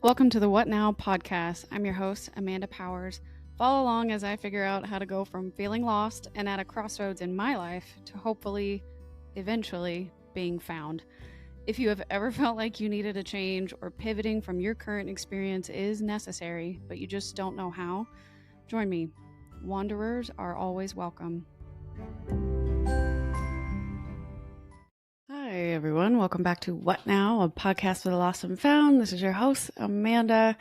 Welcome to the What Now podcast. I'm your host, Amanda Powers. Follow along as I figure out how to go from feeling lost and at a crossroads in my life to hopefully, eventually, being found. If you have ever felt like you needed a change or pivoting from your current experience is necessary, but you just don't know how, join me. Wanderers are always welcome. Hi, everyone. Welcome back to What Now, a podcast for the lost and found. This is your host, Amanda.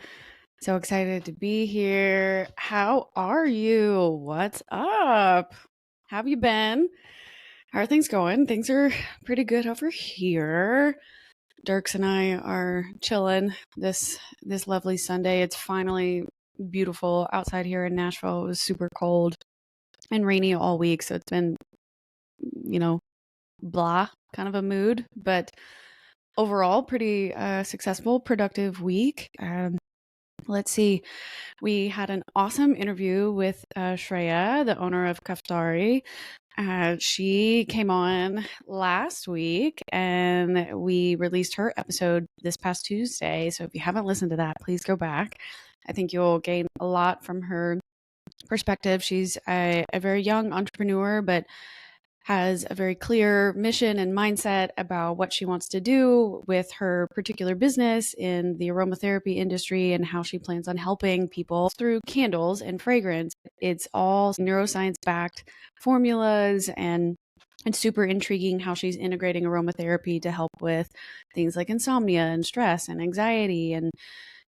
So excited to be here. How are you? What's up? How have you been? How are things going? Things are pretty good over here. Dirks and I are chilling this lovely Sunday. It's finally beautiful outside here in Nashville. It was super cold and rainy all week, so it's been, blah kind of a mood, but overall pretty successful, productive week. Let's see. We had an awesome interview with Shreya, the owner of Kaftari. She came on last week and we released her episode this past Tuesday. So if you haven't listened to that, please go back. I think you'll gain a lot from her perspective. She's a very young entrepreneur, but has a very clear mission and mindset about what she wants to do with her particular business in the aromatherapy industry and how she plans on helping people through candles and fragrance. It's all neuroscience-backed formulas, and it's super intriguing how she's integrating aromatherapy to help with things like insomnia and stress and anxiety and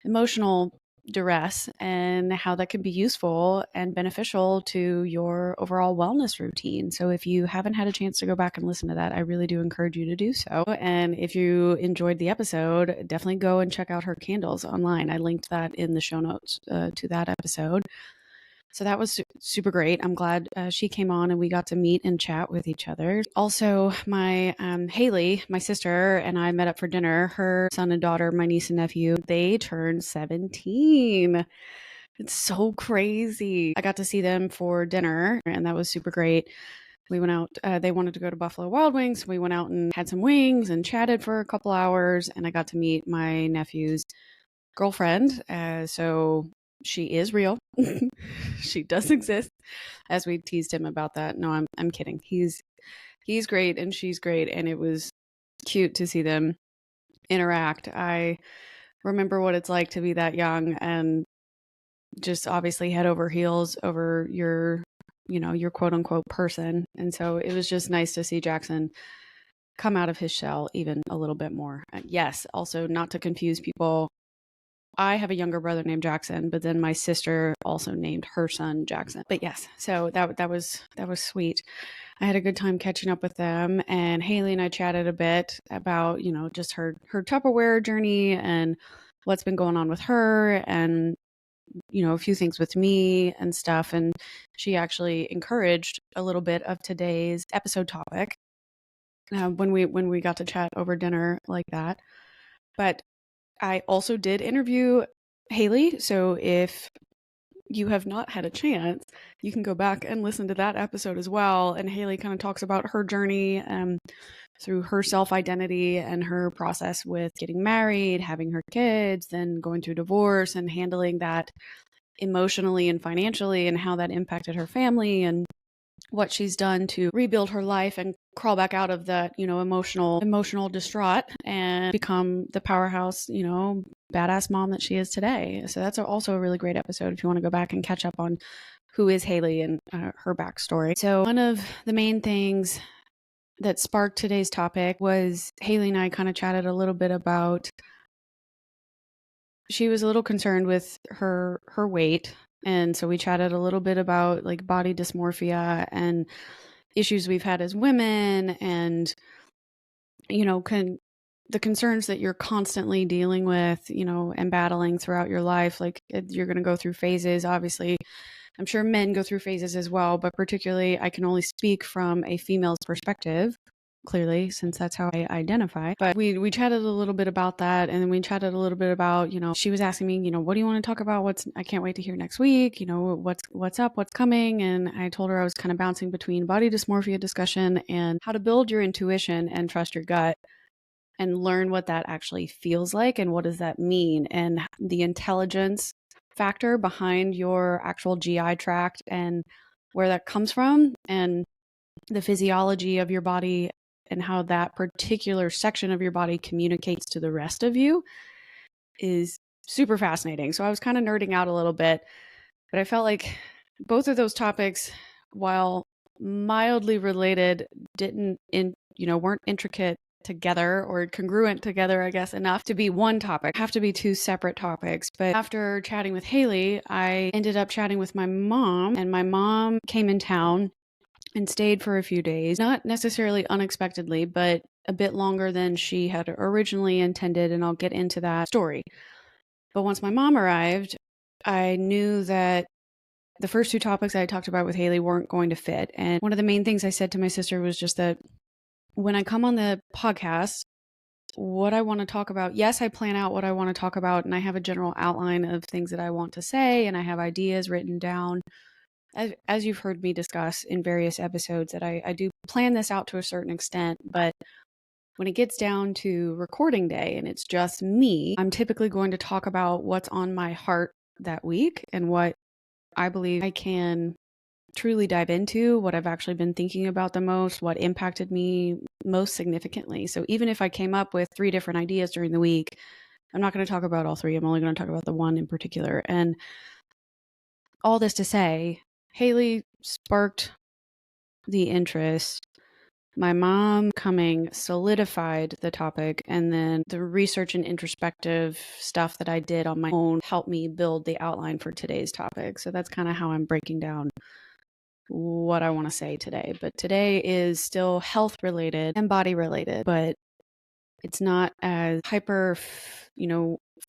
emotional duress, and how that can be useful and beneficial to your overall wellness routine. So if you haven't had a chance to go back and listen to that, I really do encourage you to do so. And if you enjoyed the episode, definitely go and check out her candles online. I linked that in the show notes to that episode. So that was super great. I'm glad she came on and we got to meet and chat with each other. Also, my Hayley, my sister, and I met up for dinner. Her son and daughter, my niece and nephew, they turned 17. It's so crazy. I got to see them for dinner and that was super great. We went out, they wanted to go to Buffalo Wild Wings. We went out and had some wings and chatted for a couple hours, and I got to meet my nephew's girlfriend. So she is real. She does exist, as we teased him about that. No, I'm kidding. He's great and she's great, and it was cute to see them interact. I remember what it's like to be that young and just obviously head over heels over your quote unquote person. And so it was just nice to see Jackson come out of his shell even a little bit more. Yes, also not to confuse people, I have a younger brother named Jackson, but then my sister also named her son Jackson. But yes, so that was sweet. I had a good time catching up with them, and Hayley and I chatted a bit about, just her Tupperware journey and what's been going on with her, and a few things with me and stuff. And she actually encouraged a little bit of today's episode topic when we got to chat over dinner like that. But I also did interview Hayley, so if you have not had a chance, you can go back and listen to that episode as well. And Hayley kind of talks about her journey through her self-identity and her process with getting married, having her kids, then going through divorce and handling that emotionally and financially, and how that impacted her family, and what she's done to rebuild her life and crawl back out of that, emotional distraught and become the powerhouse, badass mom that she is today. So that's also a really great episode if you want to go back and catch up on who is Hayley and her backstory. So one of the main things that sparked today's topic was Hayley and I kind of chatted a little bit about, she was a little concerned with her weight. And so we chatted a little bit about like body dysmorphia and issues we've had as women, and, the concerns that you're constantly dealing with, and battling throughout your life. Like you're going to go through phases. Obviously, I'm sure men go through phases as well, but particularly I can only speak from a female's perspective, clearly, since that's how I identify. But we chatted a little bit about that, and then we chatted a little bit about, she was asking me, what do you want to talk about? I can't wait to hear next week, what's up, what's coming. And I told her I was kind of bouncing between body dysmorphia discussion and how to build your intuition and trust your gut. and learn what that actually feels like and what does that mean, and the intelligence factor behind your actual GI tract and where that comes from, and the physiology of your body and how that particular section of your body communicates to the rest of you is super fascinating. So I was kind of nerding out a little bit, but I felt like both of those topics, while mildly related, weren't intricate together or congruent together, I guess, enough to be one topic. Have to be two separate topics. But after chatting with Hayley, I ended up chatting with my mom, and my mom came in town and stayed for a few days, not necessarily unexpectedly, but a bit longer than she had originally intended, and I'll get into that story. But once my mom arrived, I knew that the first two topics I talked about with Hayley weren't going to fit. And one of the main things I said to my sister was just that when I come on the podcast, what I want to talk about, yes, I plan out what I want to talk about, and I have a general outline of things that I want to say, and I have ideas written down. As you've heard me discuss in various episodes, that I do plan this out to a certain extent, but when it gets down to recording day and it's just me, I'm typically going to talk about what's on my heart that week and what I believe I can truly dive into, what I've actually been thinking about the most, what impacted me most significantly. So even if I came up with 3 different ideas during the week, I'm not going to talk about all 3. I'm only going to talk about the one in particular. And all this to say, Hayley sparked the interest. My mom coming solidified the topic, and then the research and introspective stuff that I did on my own helped me build the outline for today's topic. So that's kind of how I'm breaking down what I want to say today. But today is still health related and body related, but it's not as hyper,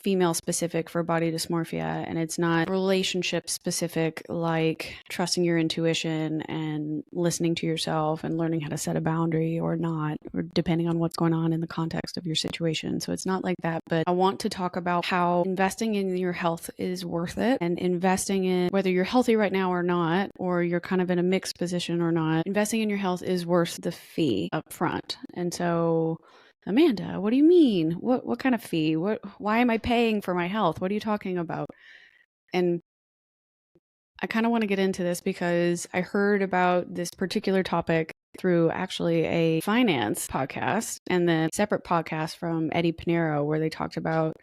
female specific for body dysmorphia, and it's not relationship specific like trusting your intuition and listening to yourself and learning how to set a boundary or not, or depending on what's going on in the context of your situation. So it's not like that, but I want to talk about how investing in your health is worth it, and investing in, whether you're healthy right now or not, or you're kind of in a mixed position or not, investing in your health is worth the fee up front. And so, Amanda, what do you mean? What kind of fee? Why am I paying for my health? What are you talking about? And I kind of want to get into this because I heard about this particular topic through actually a finance podcast and then a separate podcast from Eddie Pinero, where they talked about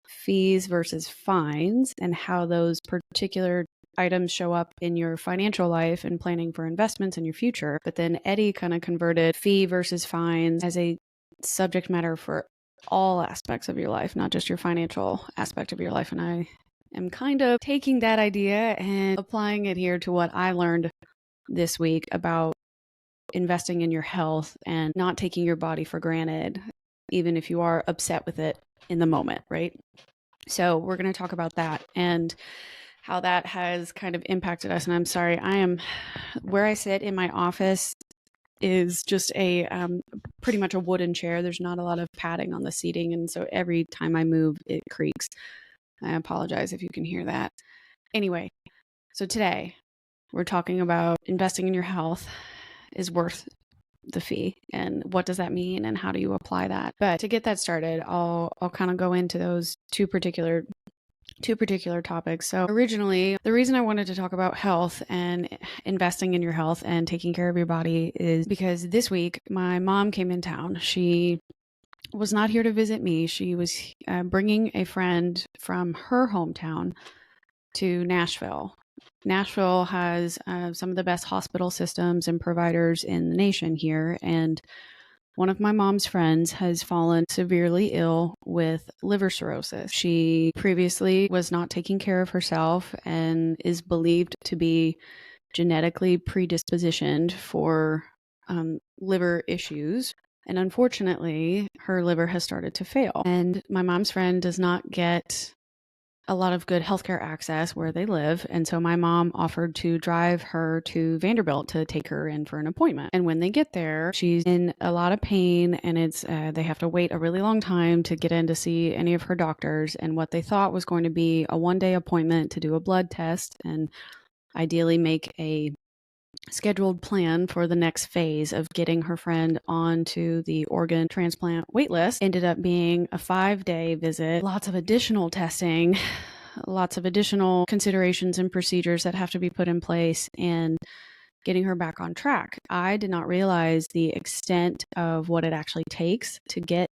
fees versus fines and how those particular items show up in your financial life and planning for investments in your future. But then Eddie kind of converted fee versus fines as a subject matter for all aspects of your life, not just your financial aspect of your life. And I am kind of taking that idea and applying it here to what I learned this week about investing in your health and not taking your body for granted, even if you are upset with it in the moment, right? So we're going to talk about that and how that has kind of impacted us. And I'm sorry, where I sit in my office is just a pretty much a wooden chair. There's not a lot of padding on the seating, and so every time I move, it creaks. I apologize if you can hear that. Anyway, so today we're talking about investing in your health is worth the fee, and what does that mean, and how do you apply that? But to get that started, I'll kind of go into those two particular topics. So originally, the reason I wanted to talk about health and investing in your health and taking care of your body is because this week my mom came in town. She was not here to visit me. She was bringing a friend from her hometown to Nashville. Nashville has some of the best hospital systems and providers in the nation here, and one of my mom's friends has fallen severely ill with liver cirrhosis. She previously was not taking care of herself and is believed to be genetically predispositioned for liver issues. And unfortunately, her liver has started to fail. And my mom's friend does not get a lot of good healthcare access where they live. And so my mom offered to drive her to Vanderbilt to take her in for an appointment. And when they get there, she's in a lot of pain, and it's they have to wait a really long time to get in to see any of her doctors. And what they thought was going to be a one-day appointment to do a blood test and ideally make a scheduled plan for the next phase of getting her friend onto the organ transplant waitlist ended up being a 5-day visit, lots of additional testing, lots of additional considerations and procedures that have to be put in place, and getting her back on track. I did not realize the extent of what it actually takes to get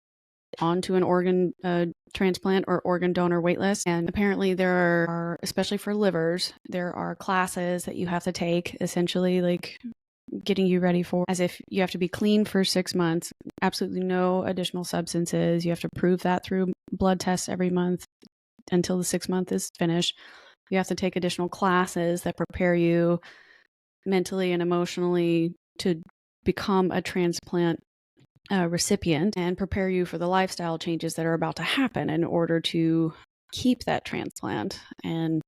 onto an organ transplant or organ donor waitlist. And apparently there are, especially for livers, there are classes that you have to take, essentially like getting you ready for, as if you have to be clean for 6 months, absolutely no additional substances. You have to prove that through blood tests every month until the 6th month is finished. You have to take additional classes that prepare you mentally and emotionally to become a transplant recipient and prepare you for the lifestyle changes that are about to happen in order to keep that transplant. And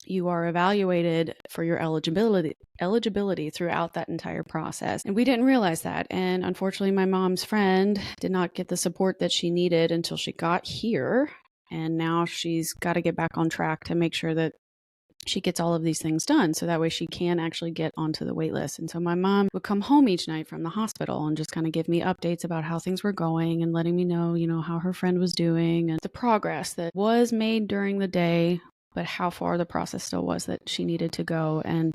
you are evaluated for your eligibility throughout that entire process. And we didn't realize that. And unfortunately, my mom's friend did not get the support that she needed until she got here. And now she's got to get back on track to make sure that she gets all of these things done so that way she can actually get onto the wait list. And so my mom would come home each night from the hospital and just kind of give me updates about how things were going and letting me know, how her friend was doing and the progress that was made during the day, but how far the process still was that she needed to go, and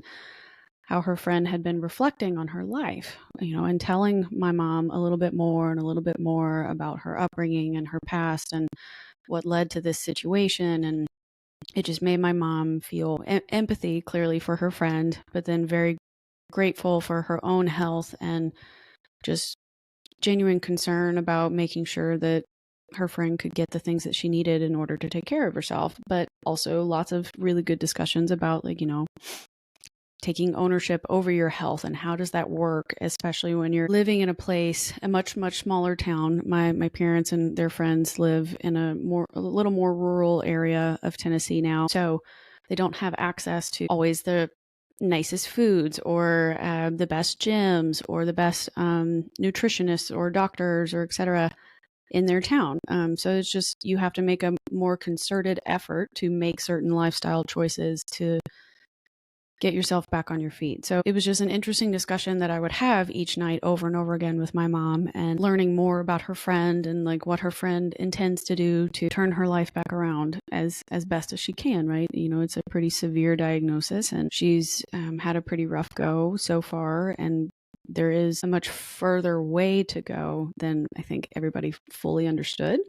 how her friend had been reflecting on her life, and telling my mom a little bit more and a little bit more about her upbringing and her past and what led to this situation. And it just made my mom feel empathy clearly for her friend, but then very grateful for her own health and just genuine concern about making sure that her friend could get the things that she needed in order to take care of herself. But also lots of really good discussions about taking ownership over your health and how does that work, especially when you're living in a much, much smaller town. My parents and their friends live in a little more rural area of Tennessee now. So they don't have access to always the nicest foods or the best gyms or the best nutritionists or doctors or et cetera in their town. So it's just, you have to make a more concerted effort to make certain lifestyle choices to get yourself back on your feet. So it was just an interesting discussion that I would have each night over and over again with my mom, and learning more about her friend and like what her friend intends to do to turn her life back around as best as she can, right? It's a pretty severe diagnosis, and she's had a pretty rough go so far, and there is a much further way to go than I think everybody fully understood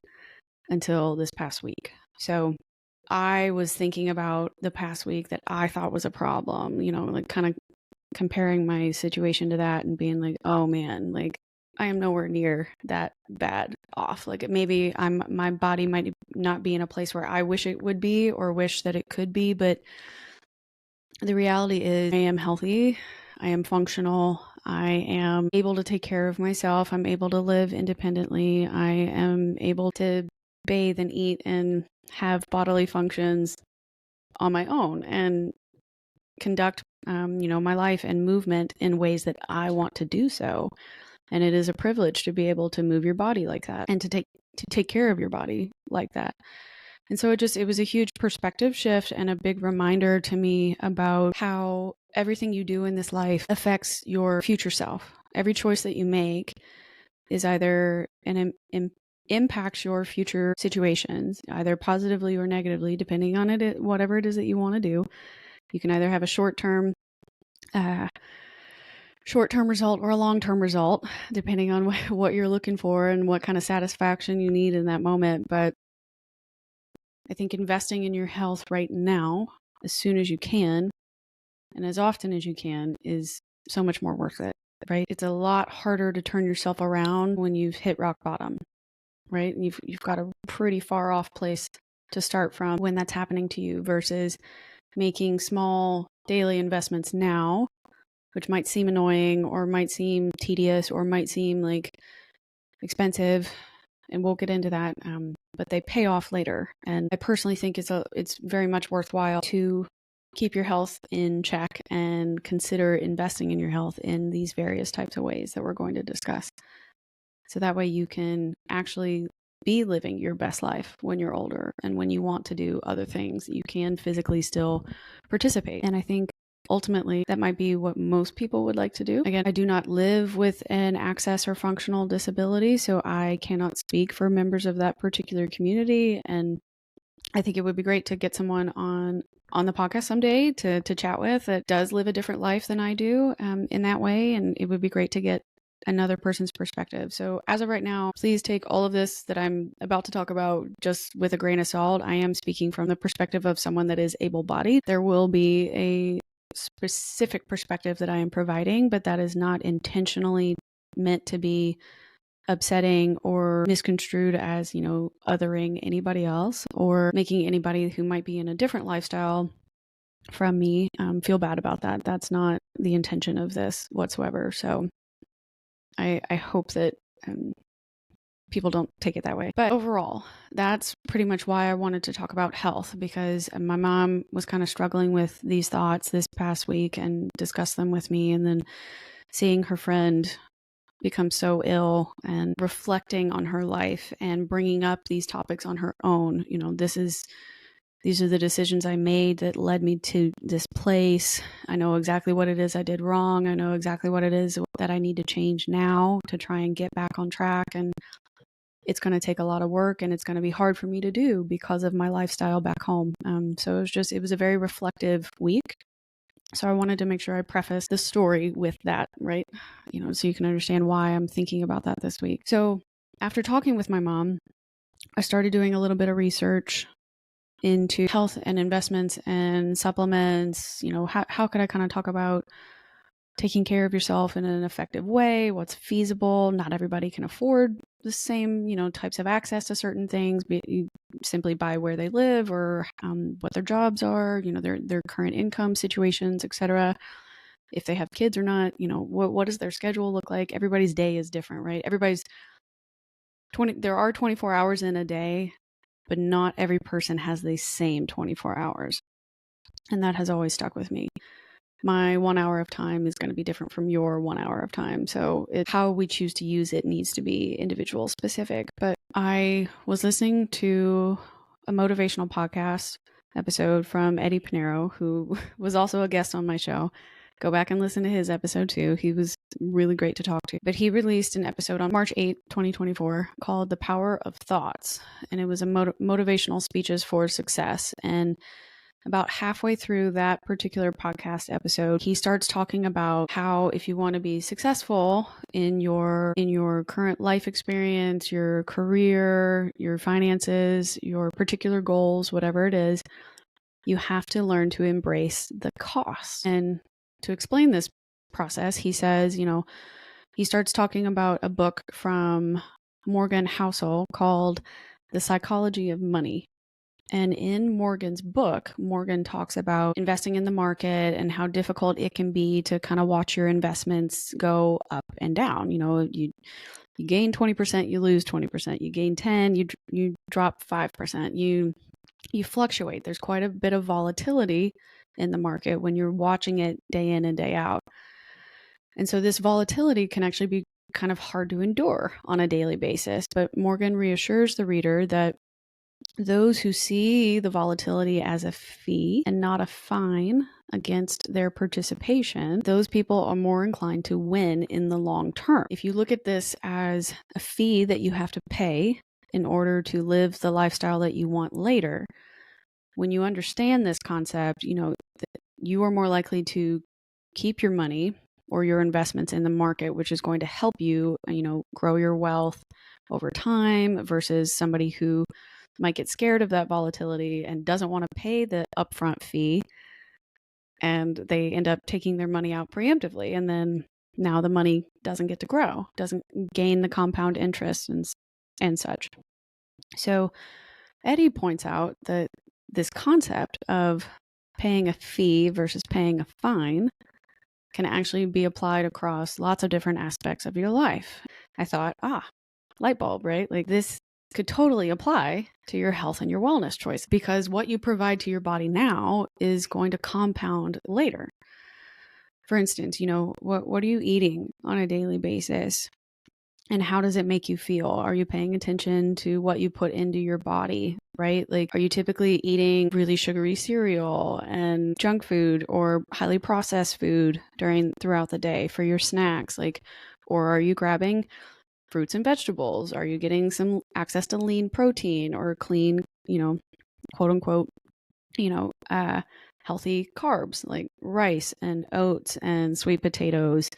until this past week. So I was thinking about the past week that I thought was a problem, like kind of comparing my situation to that and being like, oh man, like I am nowhere near that bad off. Like maybe my body might not be in a place where I wish it would be or wish that it could be, but the reality is I am healthy. I am functional. I am able to take care of myself. I'm able to live independently. I am able to bathe and eat and have bodily functions on my own and conduct, my life and movement in ways that I want to do so. And it is a privilege to be able to move your body like that and to take care of your body like that. And so it was a huge perspective shift and a big reminder to me about how everything you do in this life affects your future self. Every choice that you make is either impacts your future situations, either positively or negatively, depending on whatever it is that you want to do. You can either have a short-term result or a long-term result, depending on what you're looking for and what kind of satisfaction you need in that moment. But I think investing in your health right now, as soon as you can, and as often as you can, is so much more worth it, right? It's a lot harder to turn yourself around when you've hit rock bottom, right? And you've got a pretty far off place to start from when that's happening to you, versus making small daily investments now, which might seem annoying or might seem tedious or might seem like expensive. And we'll get into that, but they pay off later. And I personally think it's very much worthwhile to keep your health in check and consider investing in your health in these various types of ways that we're going to discuss. So that way you can actually be living your best life when you're older, and when you want to do other things, you can physically still participate. And I think ultimately, that might be what most people would like to do. Again, I do not live with an access or functional disability, so I cannot speak for members of that particular community. And I think it would be great to get someone on the podcast someday to chat with that does live a different life than I do in that way. And it would be great to get another person's perspective. So as of right now, please take all of this that I'm about to talk about just with a grain of salt. I am speaking from the perspective of someone that is able-bodied. There will be a specific perspective that I am providing, but that is not intentionally meant to be upsetting or misconstrued as, othering anybody else or making anybody who might be in a different lifestyle from me feel bad about that. That's not the intention of this whatsoever. So I hope that people don't take it that way. But overall, that's pretty much why I wanted to talk about health, because my mom was kind of struggling with these thoughts this past week and discussed them with me. And then seeing her friend become so ill and reflecting on her life and bringing up these topics on her own. These are the decisions I made that led me to this place. I know exactly what it is I did wrong. I know exactly what it is that I need to change now to try and get back on track. And it's going to take a lot of work, and it's going to be hard for me to do because of my lifestyle back home. So it was a very reflective week. So I wanted to make sure I preface the story with that, right? So you can understand why I'm thinking about that this week. So after talking with my mom, I started doing a little bit of research into health and investments and supplements. How could I kind of talk about taking care of yourself in an effective way? What's feasible? Not everybody can afford the same, types of access to certain things, simply by where they live or what their jobs are, their current income situations, etc. If they have kids or not, what does their schedule look like? Everybody's day is different, right? There are 24 hours in a day, but not every person has the same 24 hours. And that has always stuck with me. My 1 hour of time is going to be different from your 1 hour of time. So how we choose to use it needs to be individual specific. But I was listening to a motivational podcast episode from Eddie Pinero, who was also a guest on my show. Go back and listen to his episode too. He was really great to talk to. But he released an episode on March 8th, 2024 called The Power of Thoughts. And it was a motivational speeches for success. And about halfway through that particular podcast episode, he starts talking about how if you want to be successful in your current life experience, your career, your finances, your particular goals, whatever it is, you have to learn to embrace the cost. And to explain this process, he says, he starts talking about a book from Morgan Housel called The Psychology of Money. And in Morgan's book, Morgan talks about investing in the market and how difficult it can be to kind of watch your investments go up and down. You gain 20%, you lose 20%. You gain 10, you drop 5%. You fluctuate. There's quite a bit of volatility in the market when you're watching it day in and day out. And so this volatility can actually be kind of hard to endure on a daily basis. But Morgan reassures the reader that those who see the volatility as a fee and not a fine against their participation, those people are more inclined to win in the long term. If you look at this as a fee that you have to pay in order to live the lifestyle that you want later, when you understand this concept, you are more likely to keep your money or your investments in the market, which is going to help you, grow your wealth over time versus somebody who might get scared of that volatility and doesn't want to pay the upfront fee, and they end up taking their money out preemptively, and then now the money doesn't get to grow, doesn't gain the compound interest and such. So Eddie points out that this concept of paying a fee versus paying a fine can actually be applied across lots of different aspects of your life. I thought, light bulb, right? Like this could totally apply to your health and your wellness choice, because what you provide to your body now is going to compound later. For instance, what are you eating on a daily basis? And how does it make you feel? Are you paying attention to what you put into your body, right? Like, are you typically eating really sugary cereal and junk food or highly processed food throughout the day for your snacks? Like, or are you grabbing fruits and vegetables? Are you getting some access to lean protein or clean, quote unquote, healthy carbs like rice and oats and sweet potatoes,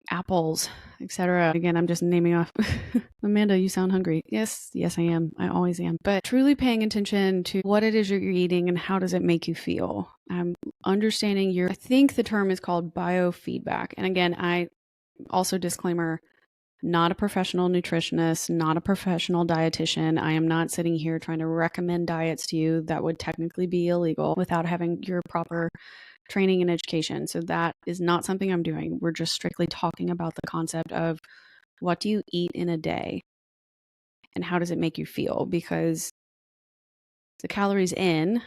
apples, etc. Again, I'm just naming off. Amanda, you sound hungry. Yes, I am. I always am. But truly paying attention to what it is you're eating and how does it make you feel. Understanding I think the term is called biofeedback. And again, I also disclaimer, not a professional nutritionist, not a professional dietitian. I am not sitting here trying to recommend diets to you. That would technically be illegal without having your proper training and education. So that is not something I'm doing. We're just strictly talking about the concept of what do you eat in a day and how does it make you feel? Because the calories in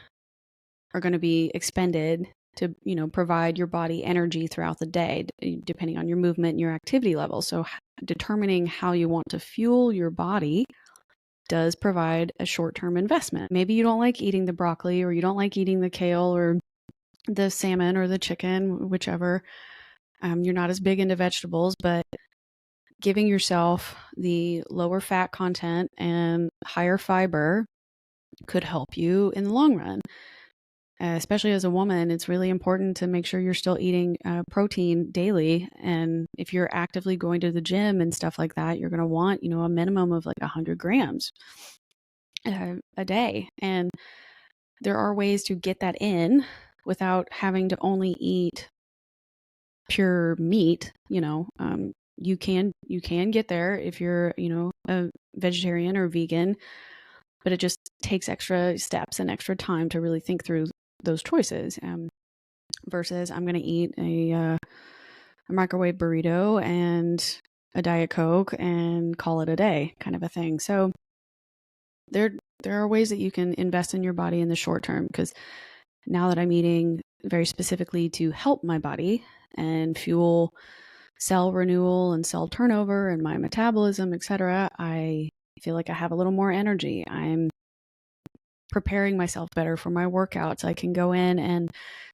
are going to be expended to, provide your body energy throughout the day, depending on your movement and your activity level. So determining how you want to fuel your body does provide a short-term investment. Maybe you don't like eating the broccoli, or you don't like eating the kale or the salmon or the chicken, whichever. You're not as big into vegetables, but giving yourself the lower fat content and higher fiber could help you in the long run. Especially as a woman, it's really important to make sure you're still eating protein daily. And if you're actively going to the gym and stuff like that, you're going to want, a minimum of like 100 grams a day. And there are ways to get that in without having to only eat pure meat. You can get there if you're, a vegetarian or vegan, but it just takes extra steps and extra time to really think through those choices. Versus I'm going to eat a microwave burrito and a Diet Coke and call it a day, kind of a thing. So there are ways that you can invest in your body in the short term, because now that I'm eating very specifically to help my body and fuel cell renewal and cell turnover and my metabolism, etc., I feel like I have a little more energy. I'm preparing myself better for my workouts. I can go in and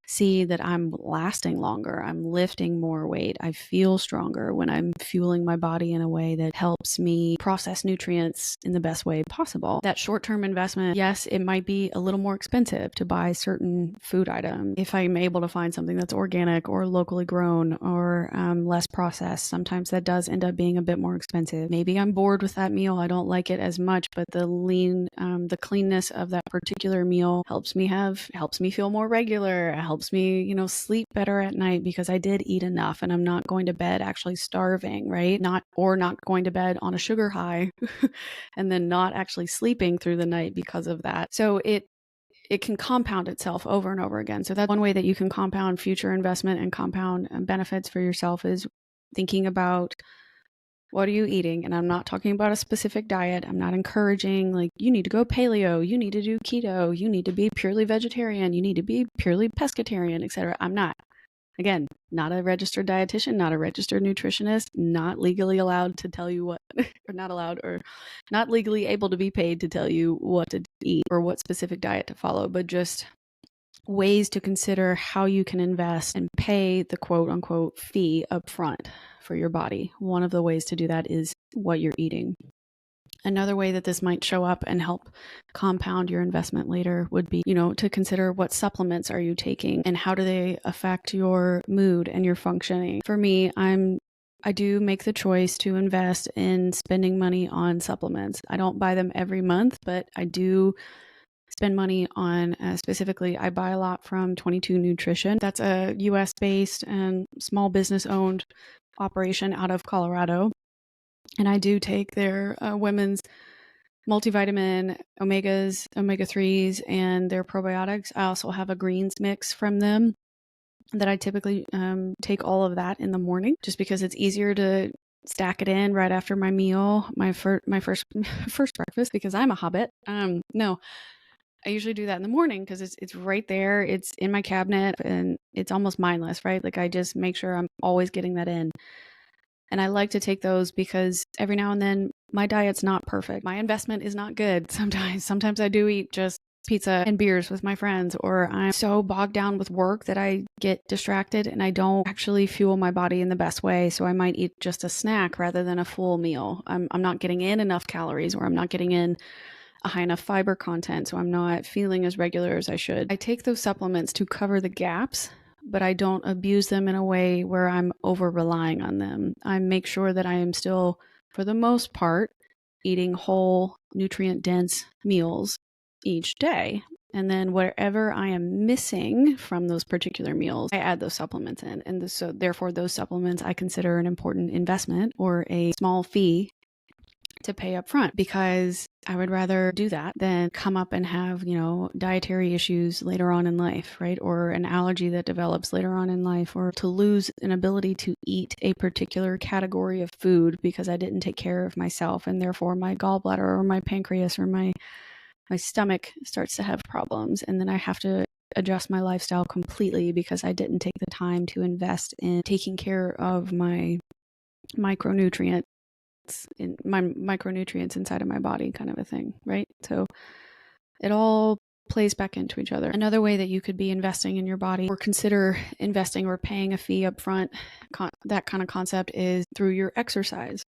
see that I'm lasting longer. I'm lifting more weight. I feel stronger when I'm fueling my body in a way that helps me process nutrients in the best way possible. That short-term investment, yes, it might be a little more expensive to buy certain food items. If I'm able to find something that's organic or locally grown or less processed, sometimes that does end up being a bit more expensive. Maybe I'm bored with that meal. I don't like it as much, but the cleanness of that particular meal helps me feel more regular. It helps me, sleep better at night because I did eat enough and I'm not going to bed actually starving, right? Not going to bed on a sugar high and then not actually sleeping through the night because of that. So it can compound itself over and over again. So that's one way that you can compound future investment and compound benefits for yourself, is thinking about what are you eating? And I'm not talking about a specific diet. I'm not encouraging like you need to go paleo, you need to do keto, you need to be purely vegetarian, you need to be purely pescatarian, etc. I'm not. Again, not a registered dietitian, not a registered nutritionist, not legally allowed to tell you what, or not allowed, or not legally able to be paid to tell you what to eat or what specific diet to follow, but just ways to consider how you can invest and pay the quote unquote fee upfront for your body. One of the ways to do that is what you're eating. Another way that this might show up and help compound your investment later would be, to consider what supplements are you taking and how do they affect your mood and your functioning. For me, I do make the choice to invest in spending money on supplements. I don't buy them every month, but I do spend money on, specifically, I buy a lot from 22 Nutrition. That's a US based and small business owned operation out of Colorado. And I do take their women's multivitamin, omega 3s, and their probiotics. I also have a greens mix from them that I typically take all of that in the morning, just because it's easier to stack it in right after my meal, my first breakfast, because I'm a hobbit. No, I usually do that in the morning because it's right there. It's in my cabinet and it's almost mindless, right? Like I just make sure I'm always getting that in. And I like to take those because every now and then my diet's not perfect. My investment is not good sometimes. Sometimes I do eat just pizza and beers with my friends, or I'm so bogged down with work that I get distracted and I don't actually fuel my body in the best way. So I might eat just a snack rather than a full meal. I'm not getting in enough calories, or I'm not getting in a high enough fiber content, so I'm not feeling as regular as I should. I take those supplements to cover the gaps, but I don't abuse them in a way where I'm over relying on them. I make sure that I am still, for the most part, eating whole, nutrient dense meals each day. And then whatever I am missing from those particular meals, I add those supplements in. And so therefore those supplements I consider an important investment or a small fee to pay up front, because I would rather do that than come up and have, dietary issues later on in life, right? Or an allergy that develops later on in life, or to lose an ability to eat a particular category of food because I didn't take care of myself, and therefore my gallbladder or my pancreas or my stomach starts to have problems, and then I have to adjust my lifestyle completely because I didn't take the time to invest in taking care of my micronutrients inside of my body, kind of a thing, right? So it all plays back into each other. Another way that you could be investing in your body, or consider investing or paying a fee up front, that kind of concept, is through your exercise.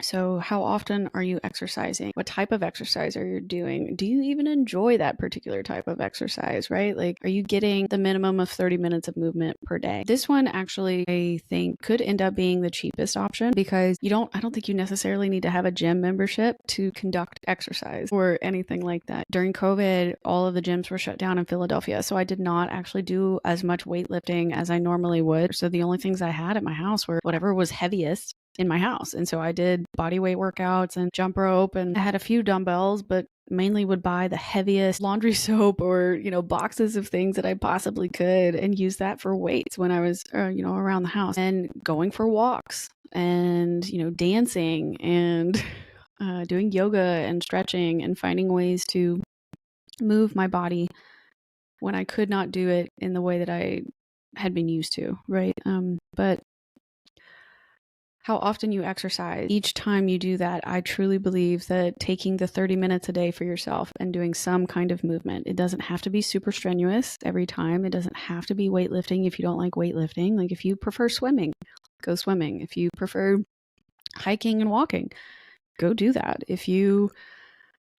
So how often are you exercising? What type of exercise are you doing? Do you even enjoy that particular type of exercise, right? Like, are you getting the minimum of 30 minutes of movement per day? This one actually, I think, could end up being the cheapest option, because I don't think you necessarily need to have a gym membership to conduct exercise or anything like that. During COVID, all of the gyms were shut down in Philadelphia, so I did not actually do as much weightlifting as I normally would. So the only things I had at my house were whatever was heaviest in my house. And so I did body weight workouts and jump rope, and I had a few dumbbells, but mainly would buy the heaviest laundry soap or, boxes of things that I possibly could, and use that for weights when I was, around the house, and going for walks and, dancing and doing yoga and stretching and finding ways to move my body when I could not do it in the way that I had been used to, right? But how often you exercise, each time you do that, I truly believe that taking the 30 minutes a day for yourself and doing some kind of movement, it doesn't have to be super strenuous every time. It doesn't have to be weightlifting if you don't like weightlifting. Like, if you prefer swimming, go swimming. If you prefer hiking and walking, go do that. If you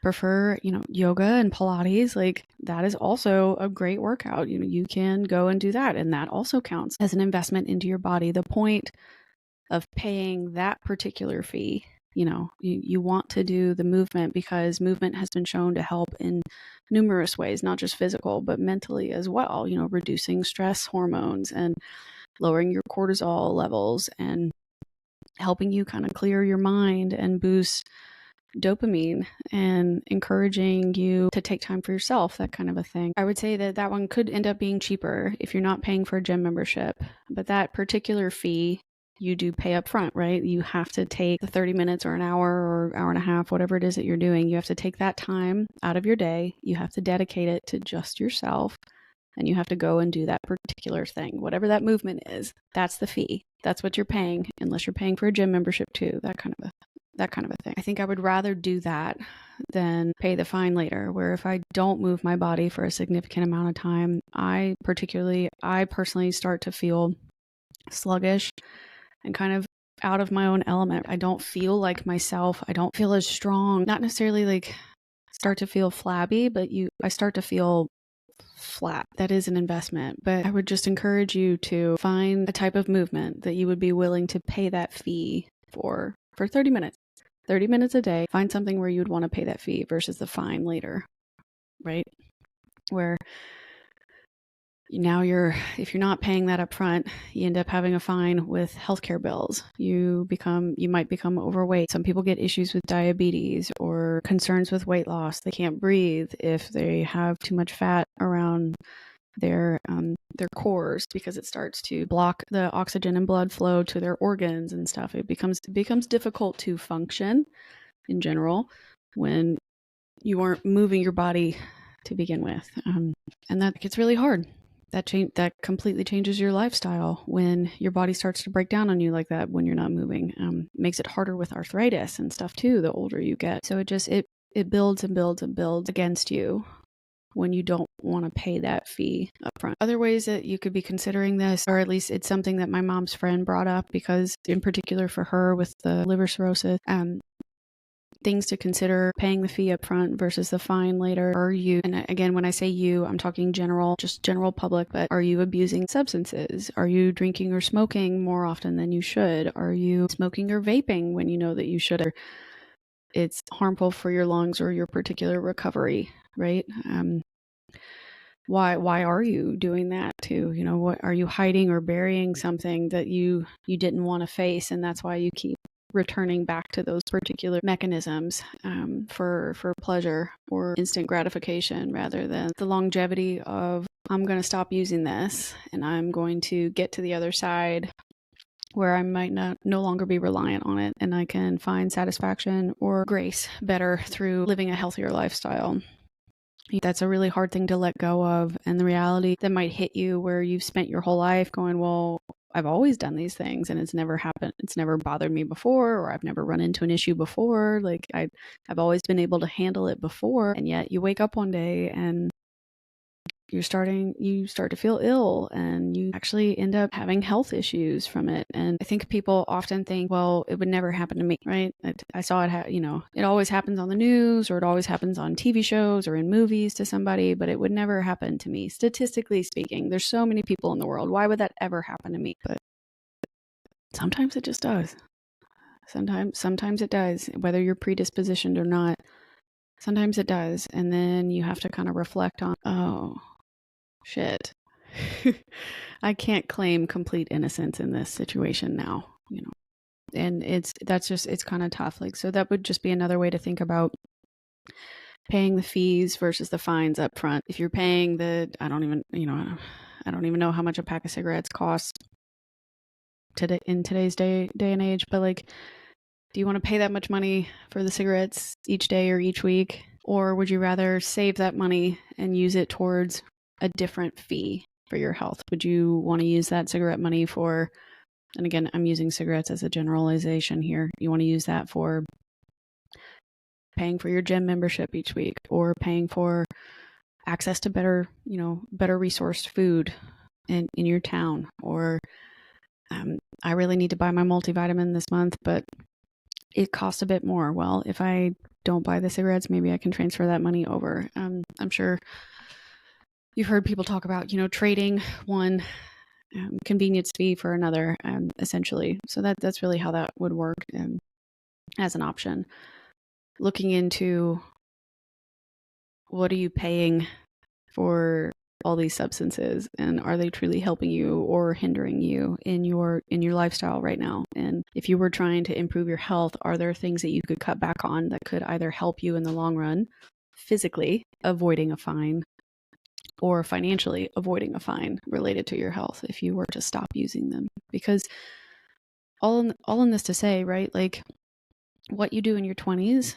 prefer, yoga and Pilates, like, that is also a great workout. You can go and do that, and that also counts as an investment into your body. The point of paying that particular fee, you want to do the movement because movement has been shown to help in numerous ways, not just physical, but mentally as well, reducing stress hormones and lowering your cortisol levels and helping you kind of clear your mind and boost dopamine and encouraging you to take time for yourself, that kind of a thing. I would say that one could end up being cheaper if you're not paying for a gym membership, but that particular fee you do pay up front, right? You have to take the 30 minutes or an hour or hour and a half, whatever it is that you're doing. You have to take that time out of your day. You have to dedicate it to just yourself, and you have to go and do that particular thing, whatever that movement is. That's the fee. That's what you're paying, unless you're paying for a gym membership too, that kind of a thing. I think I would rather do that than pay the fine later, where if I don't move my body for a significant amount of time, I personally start to feel sluggish and kind of out of my own element. I don't feel like myself. I don't feel as strong. Not necessarily like start to feel flabby, but I start to feel flat. That is an investment. But I would just encourage you to find a type of movement that you would be willing to pay that fee for 30 minutes. 30 minutes a day. Find something where you would want to pay that fee versus the fine later, right? Where now if you're not paying that up front, you end up having a fine with healthcare bills. You might become overweight. Some people get issues with diabetes or concerns with weight loss. They can't breathe if they have too much fat around their cores, because it starts to block the oxygen and blood flow to their organs and stuff. It becomes difficult to function in general when you aren't moving your body to begin with. And that gets really hard. that completely changes your lifestyle when your body starts to break down on you like that when you're not moving. Makes it harder with arthritis and stuff too the older you get. So it builds and builds and builds against you when you don't want to pay that fee up front. Other ways that you could be considering this, or at least it's something that my mom's friend brought up, because in particular for her with the liver cirrhosis, things to consider: paying the fee up front versus the fine later. Are you, and again, when I say you, I'm talking general, just general public, but are you abusing substances? Are you drinking or smoking more often than you should? Are you smoking or vaping when you know that you should? Or it's harmful for your lungs or your particular recovery, right? Why are you doing that too? You know, what are you hiding or burying something that you didn't want to face, and that's why you keep returning back to those particular mechanisms for pleasure or instant gratification, rather than the longevity of, I'm going to stop using this and I'm going to get to the other side where I might no longer be reliant on it, and I can find satisfaction or grace better through living a healthier lifestyle. That's a really hard thing to let go of, and the reality that might hit you where you've spent your whole life going, well, I've always done these things and it's never happened. It's never bothered me before, or I've never run into an issue before. Like I've always been able to handle it before. And yet you wake up one day and you start to feel ill, and you actually end up having health issues from it. And I think people often think, well, it would never happen to me, right? I saw it, it always happens on the news, or it always happens on TV shows or in movies to somebody, but it would never happen to me. Statistically speaking, there's so many people in the world. Why would that ever happen to me? But sometimes it just does. Sometimes it does, whether you're predispositioned or not. Sometimes it does. And then you have to kind of reflect on, oh, shit. I can't claim complete innocence in this situation now, and it's kind of tough. Like, so that would just be another way to think about paying the fees versus the fines up front. If you're paying I don't even know how much a pack of cigarettes costs today in today's day and age, but like, do you want to pay that much money for the cigarettes each day or each week? Or would you rather save that money and use it towards a different fee for your health? Would you want to use that cigarette money for, and again, I'm using cigarettes as a generalization here, you want to use that for paying for your gym membership each week, or paying for access to better resourced food in your town, or I really need to buy my multivitamin this month, but it costs a bit more. Well, if I don't buy the cigarettes, maybe I can transfer that money over. I'm sure you've heard people talk about, trading one convenience fee for another, essentially. So that's really how that would work as an option. Looking into, what are you paying for all these substances, and are they truly helping you or hindering you in your lifestyle right now? And if you were trying to improve your health, are there things that you could cut back on that could either help you in the long run, physically avoiding a fine, or financially avoiding a fine related to your health if you were to stop using them? Because all in this to say, right, like, what you do in your 20s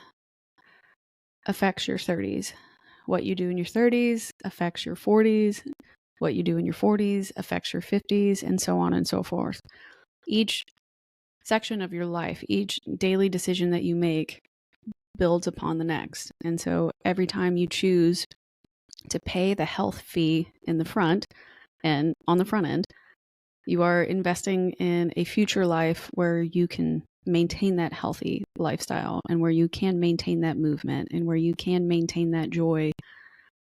affects your 30s. What you do in your 30s affects your 40s. What you do in your 40s affects your 50s, and so on and so forth. Each section of your life, each daily decision that you make builds upon the next. And so every time you choose to pay the health fee in the front and on the front end, you are investing in a future life where you can maintain that healthy lifestyle, and where you can maintain that movement, and where you can maintain that joy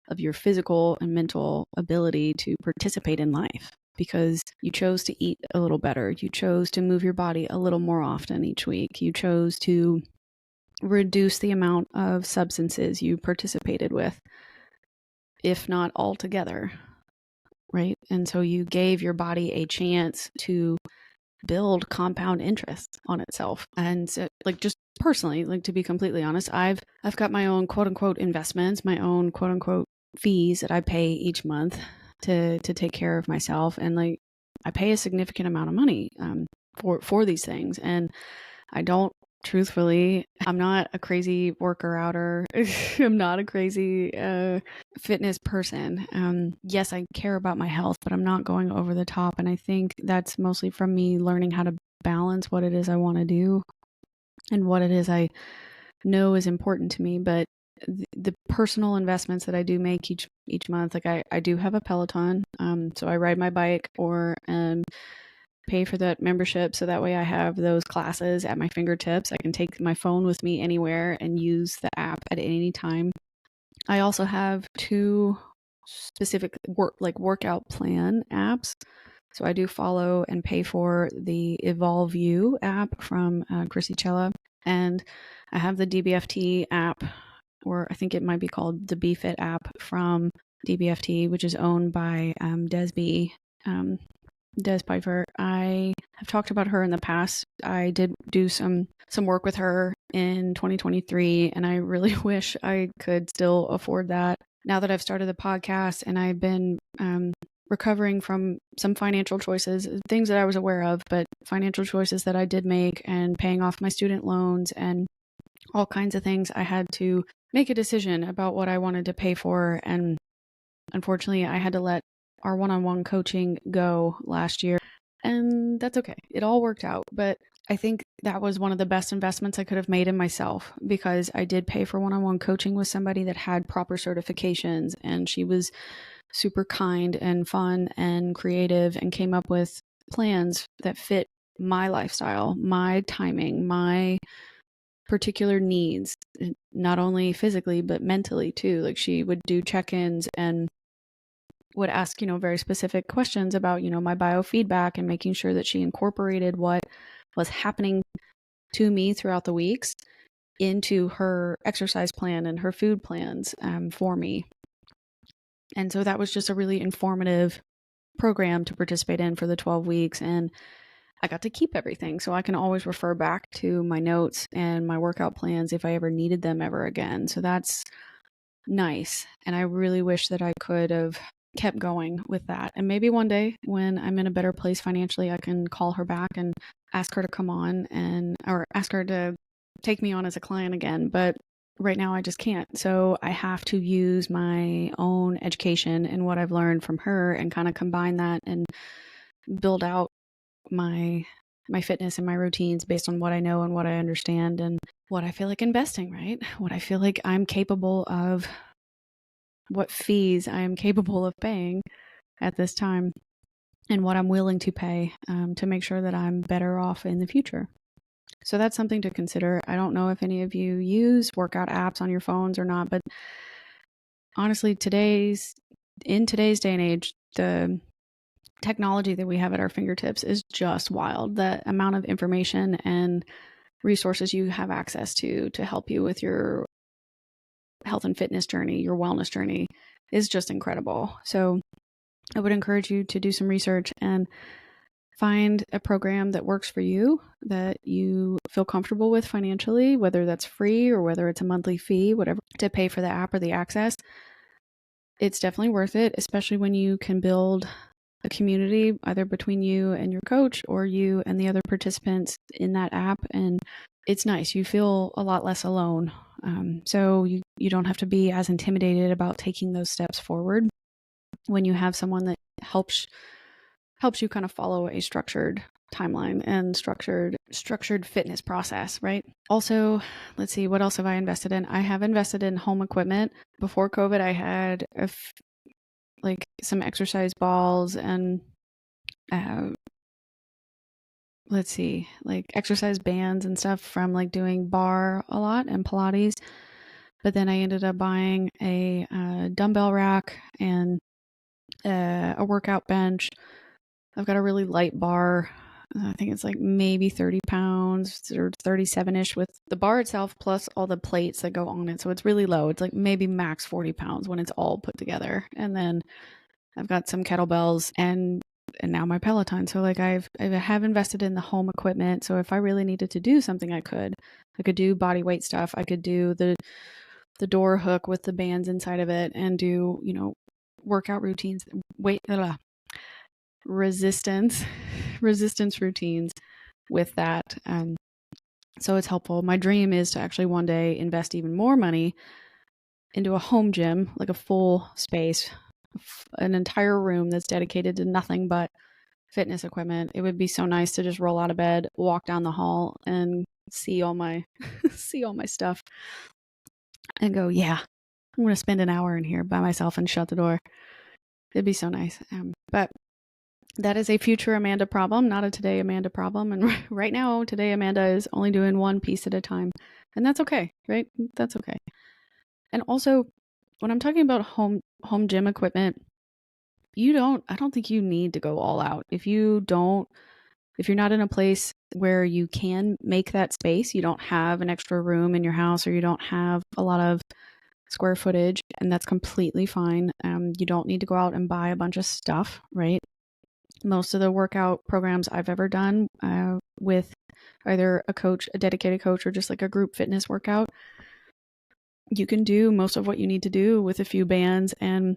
of your physical and mental ability to participate in life, because you chose to eat a little better. You chose to move your body a little more often each week. You chose to reduce the amount of substances you participated with, if not altogether, right? And so you gave your body a chance to build compound interest on itself. And so, like, just personally, like, to be completely honest, I've got my own quote unquote investments, my own quote unquote fees that I pay each month to take care of myself. And like, I pay a significant amount of money for these things. And I don't truthfully, I'm not a crazy worker outer. I'm not a crazy fitness person. Yes, I care about my health, but I'm not going over the top. And I think that's mostly from me learning how to balance what it is I want to do and what it is I know is important to me. But the personal investments that I do make each month, like I do have a Peloton. So I ride my bike or pay for that membership, so that way I have those classes at my fingertips. I can take my phone with me anywhere and use the app at any time. I also have 2 specific workout plan apps. So I do follow and pay for the Evolve You app from Chrissy Chella, and I have the DBFT app, or I think it might be called the BFit app from DBFT, which is owned by Desby. Des Piper. I have talked about her in the past. I did do some work with her in 2023, and I really wish I could still afford that. Now that I've started the podcast and I've been recovering from some financial choices, things that I was aware of, but financial choices that I did make, and paying off my student loans and all kinds of things, I had to make a decision about what I wanted to pay for. And unfortunately, I had to let our one-on-one coaching go last year, and that's okay. It all worked out, but I think that was one of the best investments I could have made in myself, because I did pay for one-on-one coaching with somebody that had proper certifications, and she was super kind and fun and creative and came up with plans that fit my lifestyle, my timing, my particular needs, not only physically but mentally too. Like, she would do check-ins and would ask, very specific questions about, my biofeedback, and making sure that she incorporated what was happening to me throughout the weeks into her exercise plan and her food plans for me. And so that was just a really informative program to participate in for the 12 weeks. And I got to keep everything, so I can always refer back to my notes and my workout plans if I ever needed them ever again. So that's nice. And I really wish that I could have kept going with that. And maybe one day when I'm in a better place financially, I can call her back and ask her to come on or ask her to take me on as a client again. But right now I just can't. So I have to use my own education and what I've learned from her and kind of combine that and build out my fitness and my routines based on what I know and what I understand and what I feel like investing, right? What I feel like I'm capable of, what fees I am capable of paying at this time, and what I'm willing to pay to make sure that I'm better off in the future. So that's something to consider. I don't know if any of you use workout apps on your phones or not, but honestly, in today's day and age, the technology that we have at our fingertips is just wild. The amount of information and resources you have access to help you with your health and fitness journey, your wellness journey, is just incredible. So I would encourage you to do some research and find a program that works for you, that you feel comfortable with financially, whether that's free or whether it's a monthly fee, whatever, to pay for the app or the access. It's definitely worth it, especially when you can build a community either between you and your coach or you and the other participants in that app. And it's nice. You feel a lot less alone. So you don't have to be as intimidated about taking those steps forward when you have someone that helps you kind of follow a structured timeline and structured fitness process, right? Also, let's see, what else have I invested in? I have invested in home equipment. Before COVID, I had some exercise balls and let's see, like exercise bands and stuff from like doing bar a lot and Pilates. But then I ended up buying a dumbbell rack and a workout bench. I've got a really light bar. I think it's like maybe 30 pounds or 37-ish with the bar itself plus all the plates that go on it. So it's really low. It's like maybe max 40 pounds when it's all put together. And then I've got some kettlebells and now my Peloton. So like I have invested in the home equipment. So if I really needed to do something, I could do body weight stuff. I could do the door hook with the bands inside of it and do, workout routines, resistance routines with that. So it's helpful. My dream is to actually one day invest even more money into a home gym, like a full space, an entire room that's dedicated to nothing but fitness equipment. It would be so nice to just roll out of bed, walk down the hall, and see all my see all my stuff and go, yeah, I'm going to spend an hour in here by myself and shut the door. It'd be so nice. But that is a future Amanda problem, not a today Amanda problem. And right now, today Amanda is only doing one piece at a time. And that's okay, right? That's okay. And also, when I'm talking about home gym equipment, I don't think you need to go all out. If you're not in a place where you can make that space, you don't have an extra room in your house, or you don't have a lot of square footage, and that's completely fine. You don't need to go out and buy a bunch of stuff, right? Most of the workout programs I've ever done with either a dedicated coach, or just like a group fitness workout, you can do most of what you need to do with a few bands and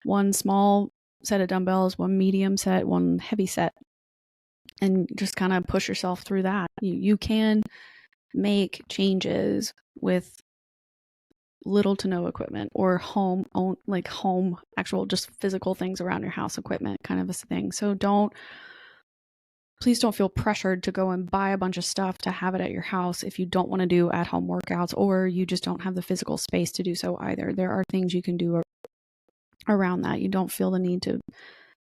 one small set of dumbbells, one medium set, one heavy set, and just kind of push yourself through that. You can make changes with little to no equipment, or home actual just physical things around your house equipment kind of a thing. So please don't feel pressured to go and buy a bunch of stuff to have it at your house if you don't want to do at home workouts, or you just don't have the physical space to do so either. There are things you can do around that. You don't feel the need to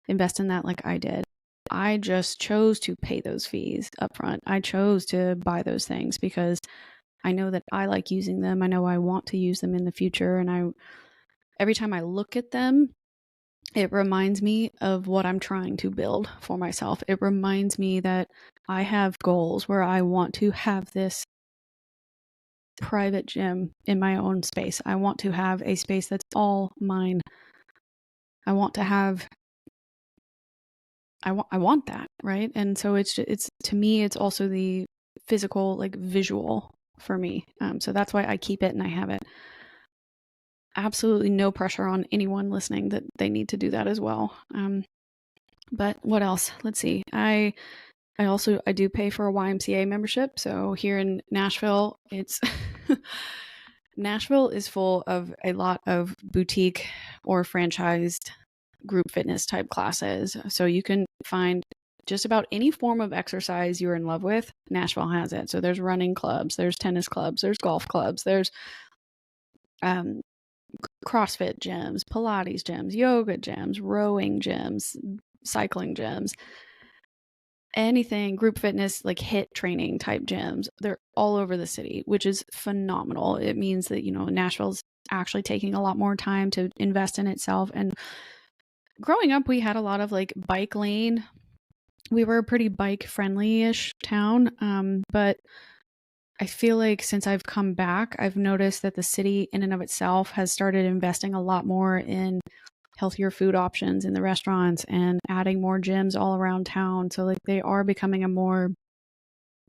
invest in that like I did. I just chose to pay those fees up front. I chose to buy those things because I know that I like using them. I know I want to use them in the future. And every time I look at them, it reminds me of what I'm trying to build for myself. It reminds me that I have goals where I want to have this private gym in my own space. I want to have a space that's all mine. I want that, right? And so it's to me, it's also the physical, like visual for me. So that's why I keep it and I have it. Absolutely no pressure on anyone listening that they need to do that as well. But what else? Let's see. I do pay for a YMCA membership. So here in Nashville, it's Nashville is full of a lot of boutique or franchised group fitness type classes. So you can find just about any form of exercise you're in love with. Nashville has it. So there's running clubs, there's tennis clubs, there's golf clubs, there's CrossFit gyms, Pilates gyms, yoga gyms, rowing gyms, cycling gyms, anything group fitness, like HIIT training type gyms. They're all over the city, which is phenomenal. It means that, Nashville's actually taking a lot more time to invest in itself. And growing up, we had a lot of like bike lane. We were a pretty bike friendly-ish town. But I feel like since I've come back, I've noticed that the city in and of itself has started investing a lot more in healthier food options in the restaurants and adding more gyms all around town. So like they are becoming a more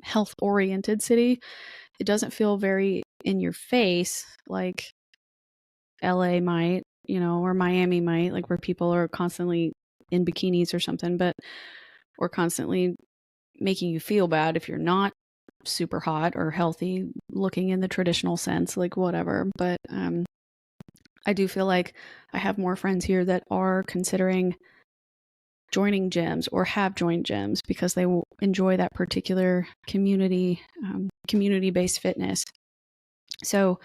health-oriented city. It doesn't feel very in your face like LA might, or Miami might, like where people are constantly in bikinis or something, or constantly making you feel bad if you're not super hot or healthy looking in the traditional sense, like whatever. But I do feel like I have more friends here that are considering joining gyms or have joined gyms because they will enjoy that particular community-based fitness. So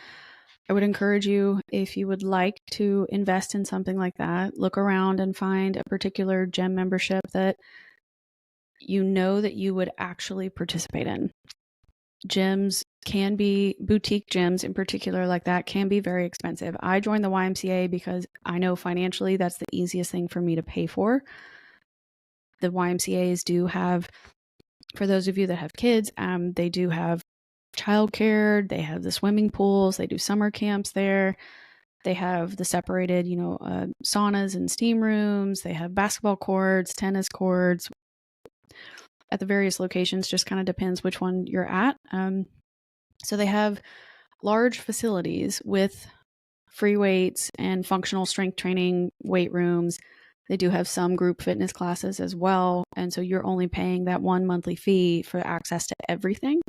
I would encourage you, if you would like to invest in something like that, look around and find a particular gym membership that you know that you would actually participate in. Gyms can be, boutique gyms in particular like that can be very expensive. I joined the YMCA because I know financially that's the easiest thing for me to pay for. The YMCAs do have, for those of you that have kids, they do have childcare. They have the swimming pools. They do summer camps there. They have the separated, saunas and steam rooms. They have basketball courts, tennis courts at the various locations. Just kind of depends which one you're at. So they have large facilities with free weights and functional strength training weight rooms. They do have some group fitness classes as well. And so you're only paying that one monthly fee for access to everything.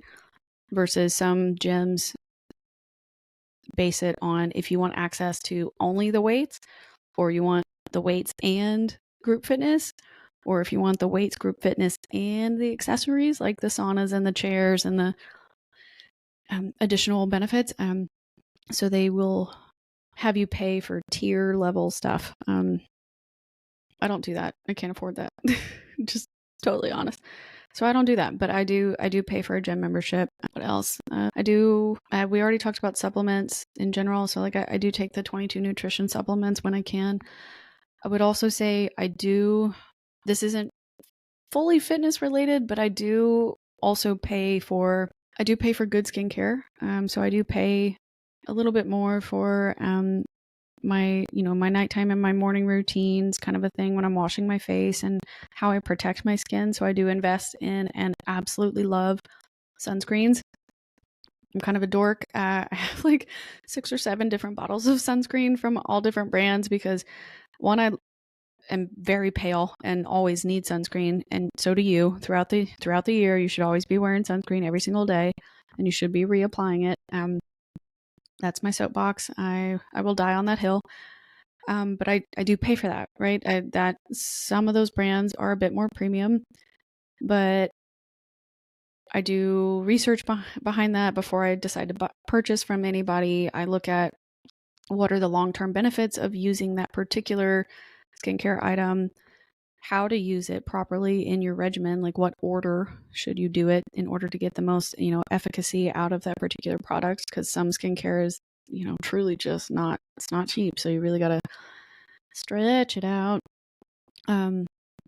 versus some gyms base it on if you want access to only the weights, or you want the weights and group fitness, or if you want the weights, group fitness, and the accessories like the saunas and the chairs and the additional benefits. So they will have you pay for tier level stuff. I don't do that. I can't afford that. Just totally honest. So I don't do that, but I do pay for a gym membership. What else? We already talked about supplements in general. So like I do take the 22 nutrition supplements when I can. I would also say this isn't fully fitness related, but I do pay for good skincare. So I do pay a little bit more for my nighttime and my morning routines, kind of a thing, when I'm washing my face and how I protect my skin. So I do invest in and absolutely love sunscreens. I'm kind of a dork. I have like 6 or 7 different bottles of sunscreen from all different brands because one, I am very pale and always need sunscreen, and so do you. Throughout the year, you should always be wearing sunscreen every single day, and you should be reapplying it. That's my soapbox. I will die on that hill. But I do pay for that, right? That some of those brands are a bit more premium, but I do research behind that before I decide to purchase from anybody. I look at what are the long-term benefits of using that particular skincare item, how to use it properly in your regimen, like what order should you do it in order to get the most, efficacy out of that particular product, because some skincare is, truly just it's not cheap. So you really got to stretch it out.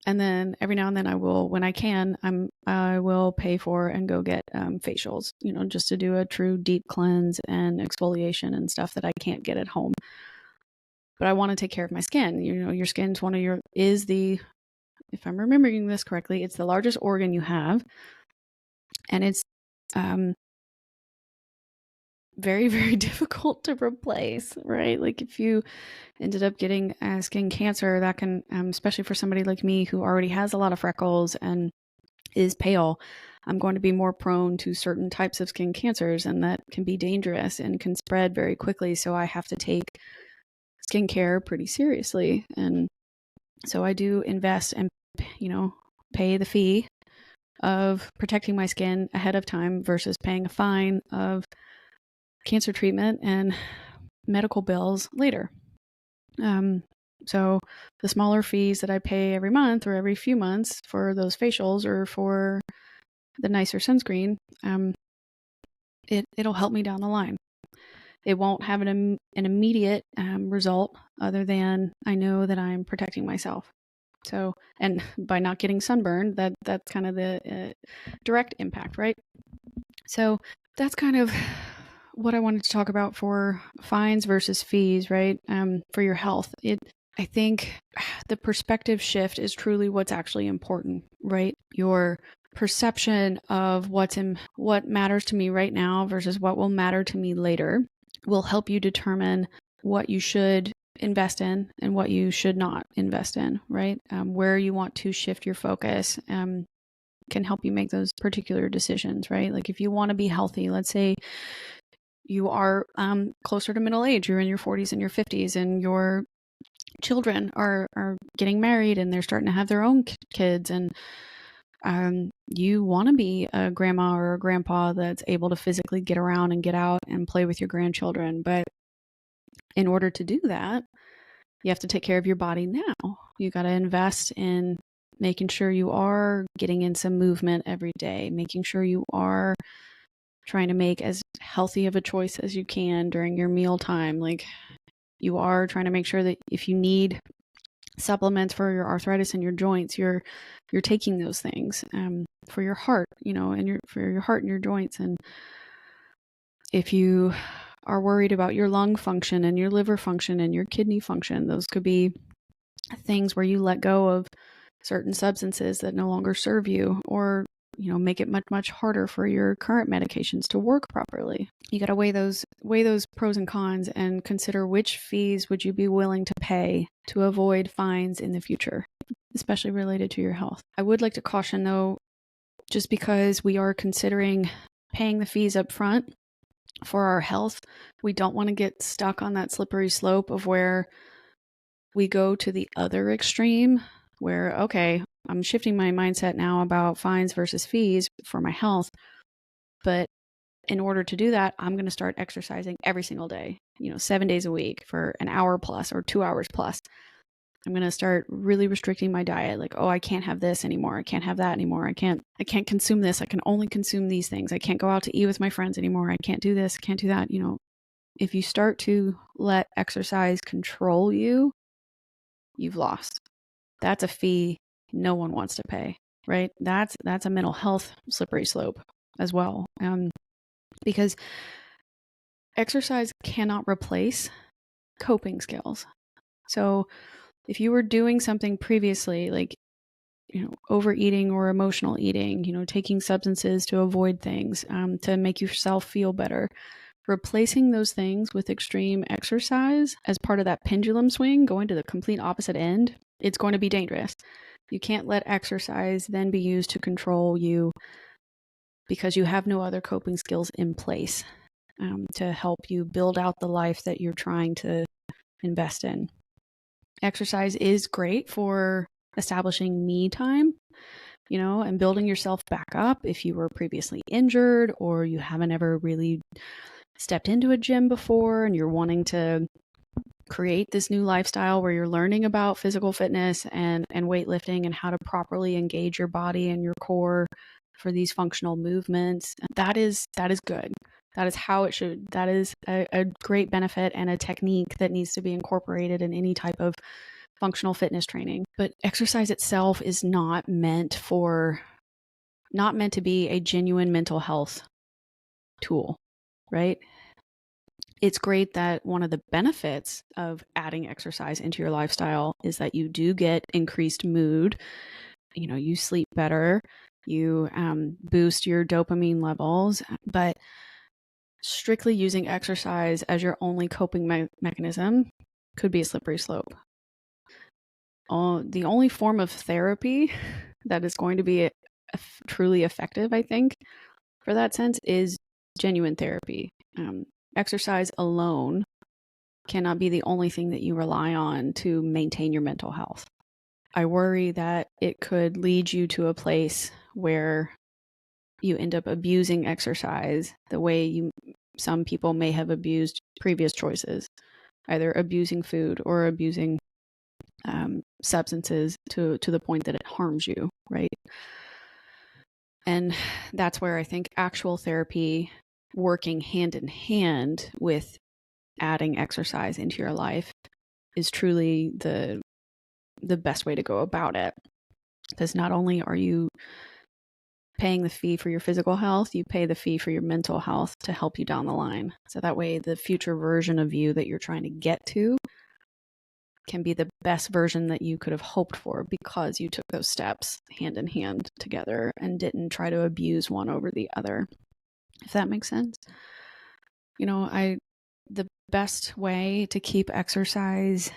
And then every now and then when I can, I will pay for and go get facials, just to do a true deep cleanse and exfoliation and stuff that I can't get at home. But I want to take care of my skin. Your skin's if I'm remembering this correctly, it's the largest organ you have. And it's very, very difficult to replace, right? Like if you ended up getting skin cancer, that can, especially for somebody like me who already has a lot of freckles and is pale, I'm going to be more prone to certain types of skin cancers, and that can be dangerous and can spread very quickly. So I have to take skincare pretty seriously. And so I do invest and, pay the fee of protecting my skin ahead of time versus paying a fine of cancer treatment and medical bills later. So the smaller fees that I pay every month or every few months for those facials or for the nicer sunscreen, it'll help me down the line. It won't have an immediate result other than I know that I'm protecting myself. So, and by not getting sunburned, that's kind of the direct impact, right? So that's kind of what I wanted to talk about for fines versus fees, right? For your health. I think the perspective shift is truly what's actually important, right? Your perception of what matters to me right now versus what will matter to me later will help you determine what you should invest in and what you should not invest in, right? Where you want to shift your focus can help you make those particular decisions, right? Like if you want to be healthy, let's say you are closer to middle age, you're in your 40s and your 50s, and your children are getting married and they're starting to have their own kids, and you want to be a grandma or a grandpa that's able to physically get around and get out and play with your grandchildren. But in order to do that, you have to take care of your body now. You got to invest in making sure you are getting in some movement every day, making sure you are trying to make as healthy of a choice as you can during your meal time. Like you are trying to make sure that if you need supplements for your arthritis and your joints, you're taking those things for your heart, and for your heart and your joints. And if you are worried about your lung function and your liver function and your kidney function, those could be things where you let go of certain substances that no longer serve you, or make it much, much harder for your current medications to work properly. You got to weigh those pros and cons and consider which fees would you be willing to pay to avoid fines in the future, especially related to your health. I would like to caution though, just because we are considering paying the fees up front for our health. We don't want to get stuck on that slippery slope of where we go to the other extreme where, okay, I'm shifting my mindset now about fines versus fees for my health. But in order to do that, I'm going to start exercising every single day, 7 days a week for an hour plus or 2 hours plus. I'm going to start really restricting my diet. Like, oh, I can't have this anymore. I can't have that anymore. I can't consume this. I can only consume these things. I can't go out to eat with my friends anymore. I can't do this. I can't do that. If you start to let exercise control you, you've lost. That's a fee no one wants to pay, right? That's a mental health slippery slope as well. Because exercise cannot replace coping skills. So if you were doing something previously, like, overeating or emotional eating, taking substances to avoid things, to make yourself feel better, replacing those things with extreme exercise as part of that pendulum swing, going to the complete opposite end, it's going to be dangerous. You can't let exercise then be used to control you because you have no other coping skills in place to help you build out the life that you're trying to invest in. Exercise is great for establishing me time, and building yourself back up if you were previously injured or you haven't ever really stepped into a gym before and you're wanting to create this new lifestyle where you're learning about physical fitness and weightlifting and how to properly engage your body and your core for these functional movements. That is good. That is how it should. That is a great benefit and a technique that needs to be incorporated in any type of functional fitness training. But exercise itself is not meant to be a genuine mental health tool, right? It's great that one of the benefits of adding exercise into your lifestyle is that you do get increased mood. You sleep better, you boost your dopamine levels, but strictly using exercise as your only coping mechanism could be a slippery slope. The only form of therapy that is going to be truly effective, I think, for that sense, is genuine therapy. Exercise alone cannot be the only thing that you rely on to maintain your mental health. I worry that it could lead you to a place where you end up abusing exercise the way some people may have abused previous choices, either abusing food or abusing substances to the point that it harms you, right? And that's where I think actual therapy, working hand in hand with adding exercise into your life, is truly the best way to go about it. Because not only are you paying the fee for your physical health, you pay the fee for your mental health to help you down the line. So that way the future version of you that you're trying to get to can be the best version that you could have hoped for because you took those steps hand in hand together and didn't try to abuse one over the other. If that makes sense. The best way to keep exercise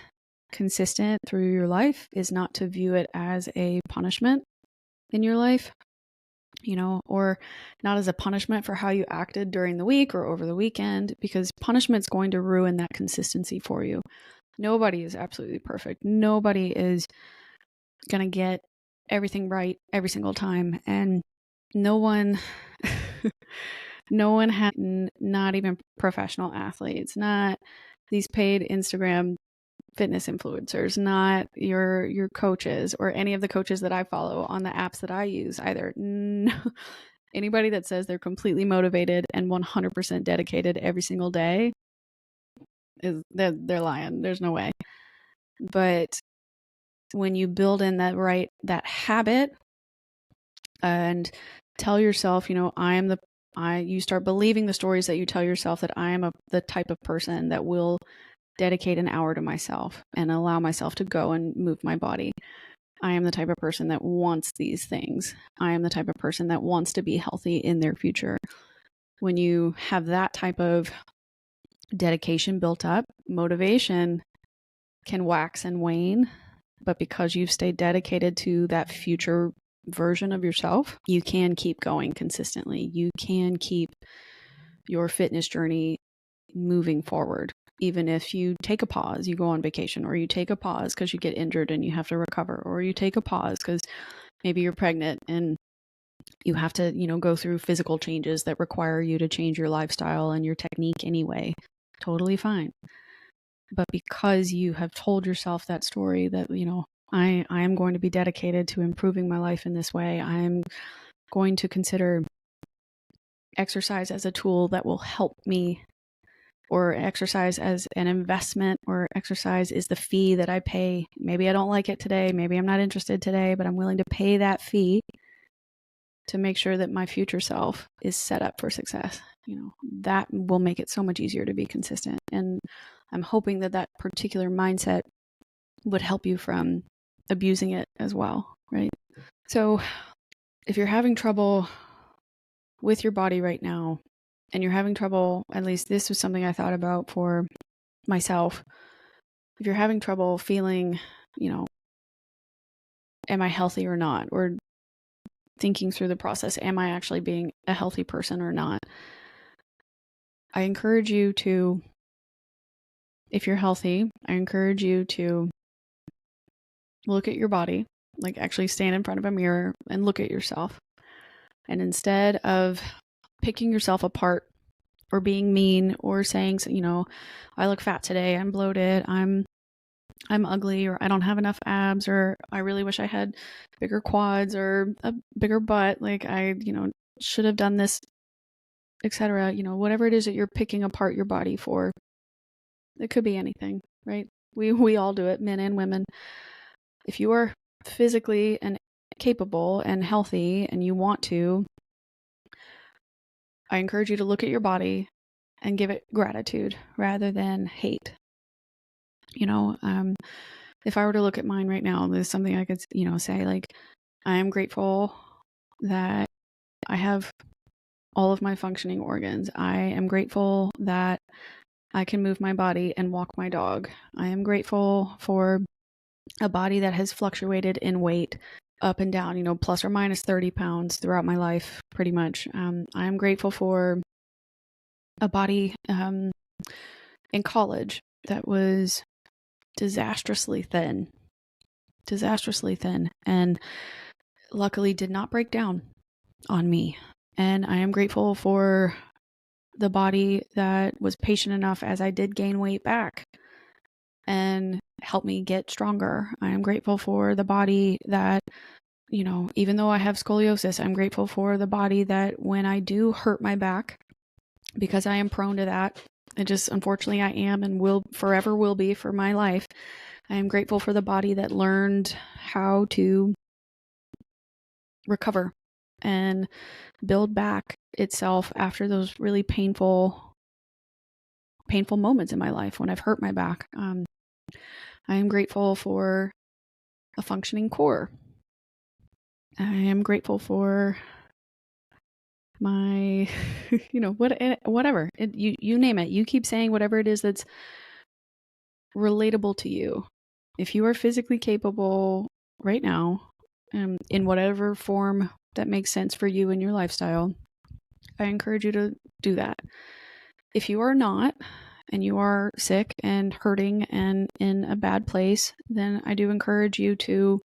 consistent through your life is not to view it as a punishment in your life, or not as a punishment for how you acted during the week or over the weekend, because punishment's going to ruin that consistency for you. Nobody is absolutely perfect. Nobody is going to get everything right every single time. And no one has, not even professional athletes, not these paid Instagram fitness influencers, not your coaches or any of the coaches that I follow on the apps that I use either. No. Anybody that says they're completely motivated and 100% dedicated every single day they're lying. There's no way. But when you build in that habit and tell yourself, you start believing the stories that you tell yourself that I am the type of person that will dedicate an hour to myself and allow myself to go and move my body. I am the type of person that wants these things. I am the type of person that wants to be healthy in their future. When you have that type of dedication built up, motivation can wax and wane, but because you've stayed dedicated to that future version of yourself, you can keep going consistently. You can keep your fitness journey moving forward. Even if you take a pause, you go on vacation, or you take a pause because you get injured and you have to recover, or you take a pause because maybe you're pregnant and you have to, go through physical changes that require you to change your lifestyle and your technique anyway. Totally fine. But because you have told yourself that story that, I am going to be dedicated to improving my life in this way. I'm going to consider exercise as a tool that will help me, or exercise as an investment, or exercise is the fee that I pay. Maybe I don't like it today. Maybe I'm not interested today, but I'm willing to pay that fee to make sure that my future self is set up for success. That will make it so much easier to be consistent. And I'm hoping that that particular mindset would help you from abusing it as well, right? So if you're having trouble with your body right now, and you're having trouble, at least this was something I thought about for myself. If you're having trouble feeling, am I healthy or not? Or thinking through the process, am I actually being a healthy person or not? I encourage you to, if you're healthy, I encourage you to look at your body, like actually stand in front of a mirror and look at yourself. And instead of picking yourself apart or being mean or saying, I look fat today, I'm bloated, I'm ugly, or I don't have enough abs, or I really wish I had bigger quads or a bigger butt, like I, should have done this, etc. Whatever it is that you're picking apart your body for. It could be anything, right? We all do it, men and women. If you are physically and capable and healthy and you want to, I encourage you to look at your body and give it gratitude rather than hate. If I were to look at mine right now, there's something I could, say, like, I am grateful that I have all of my functioning organs. I am grateful that I can move my body and walk my dog. I am grateful for a body that has fluctuated in weight up and down, plus or minus 30 pounds throughout my life, pretty much. I am grateful for a body in college that was disastrously thin, and luckily did not break down on me. And I am grateful for the body that was patient enough as I did gain weight back and helped me get stronger. I am grateful for the body that, even though I have scoliosis, I'm grateful for the body that when I do hurt my back, because I am prone to that, it just, unfortunately, I am and will forever be for my life. I am grateful for the body that learned how to recover and build back itself after those really painful moments in my life when I've hurt my back. I am grateful for a functioning core. I am grateful for my, whatever. You name it. You keep saying whatever it is that's relatable to you. If you are physically capable right now, in whatever form that makes sense for you and your lifestyle, I encourage you to do that. If you are not, and you are sick and hurting and in a bad place, then I do encourage you to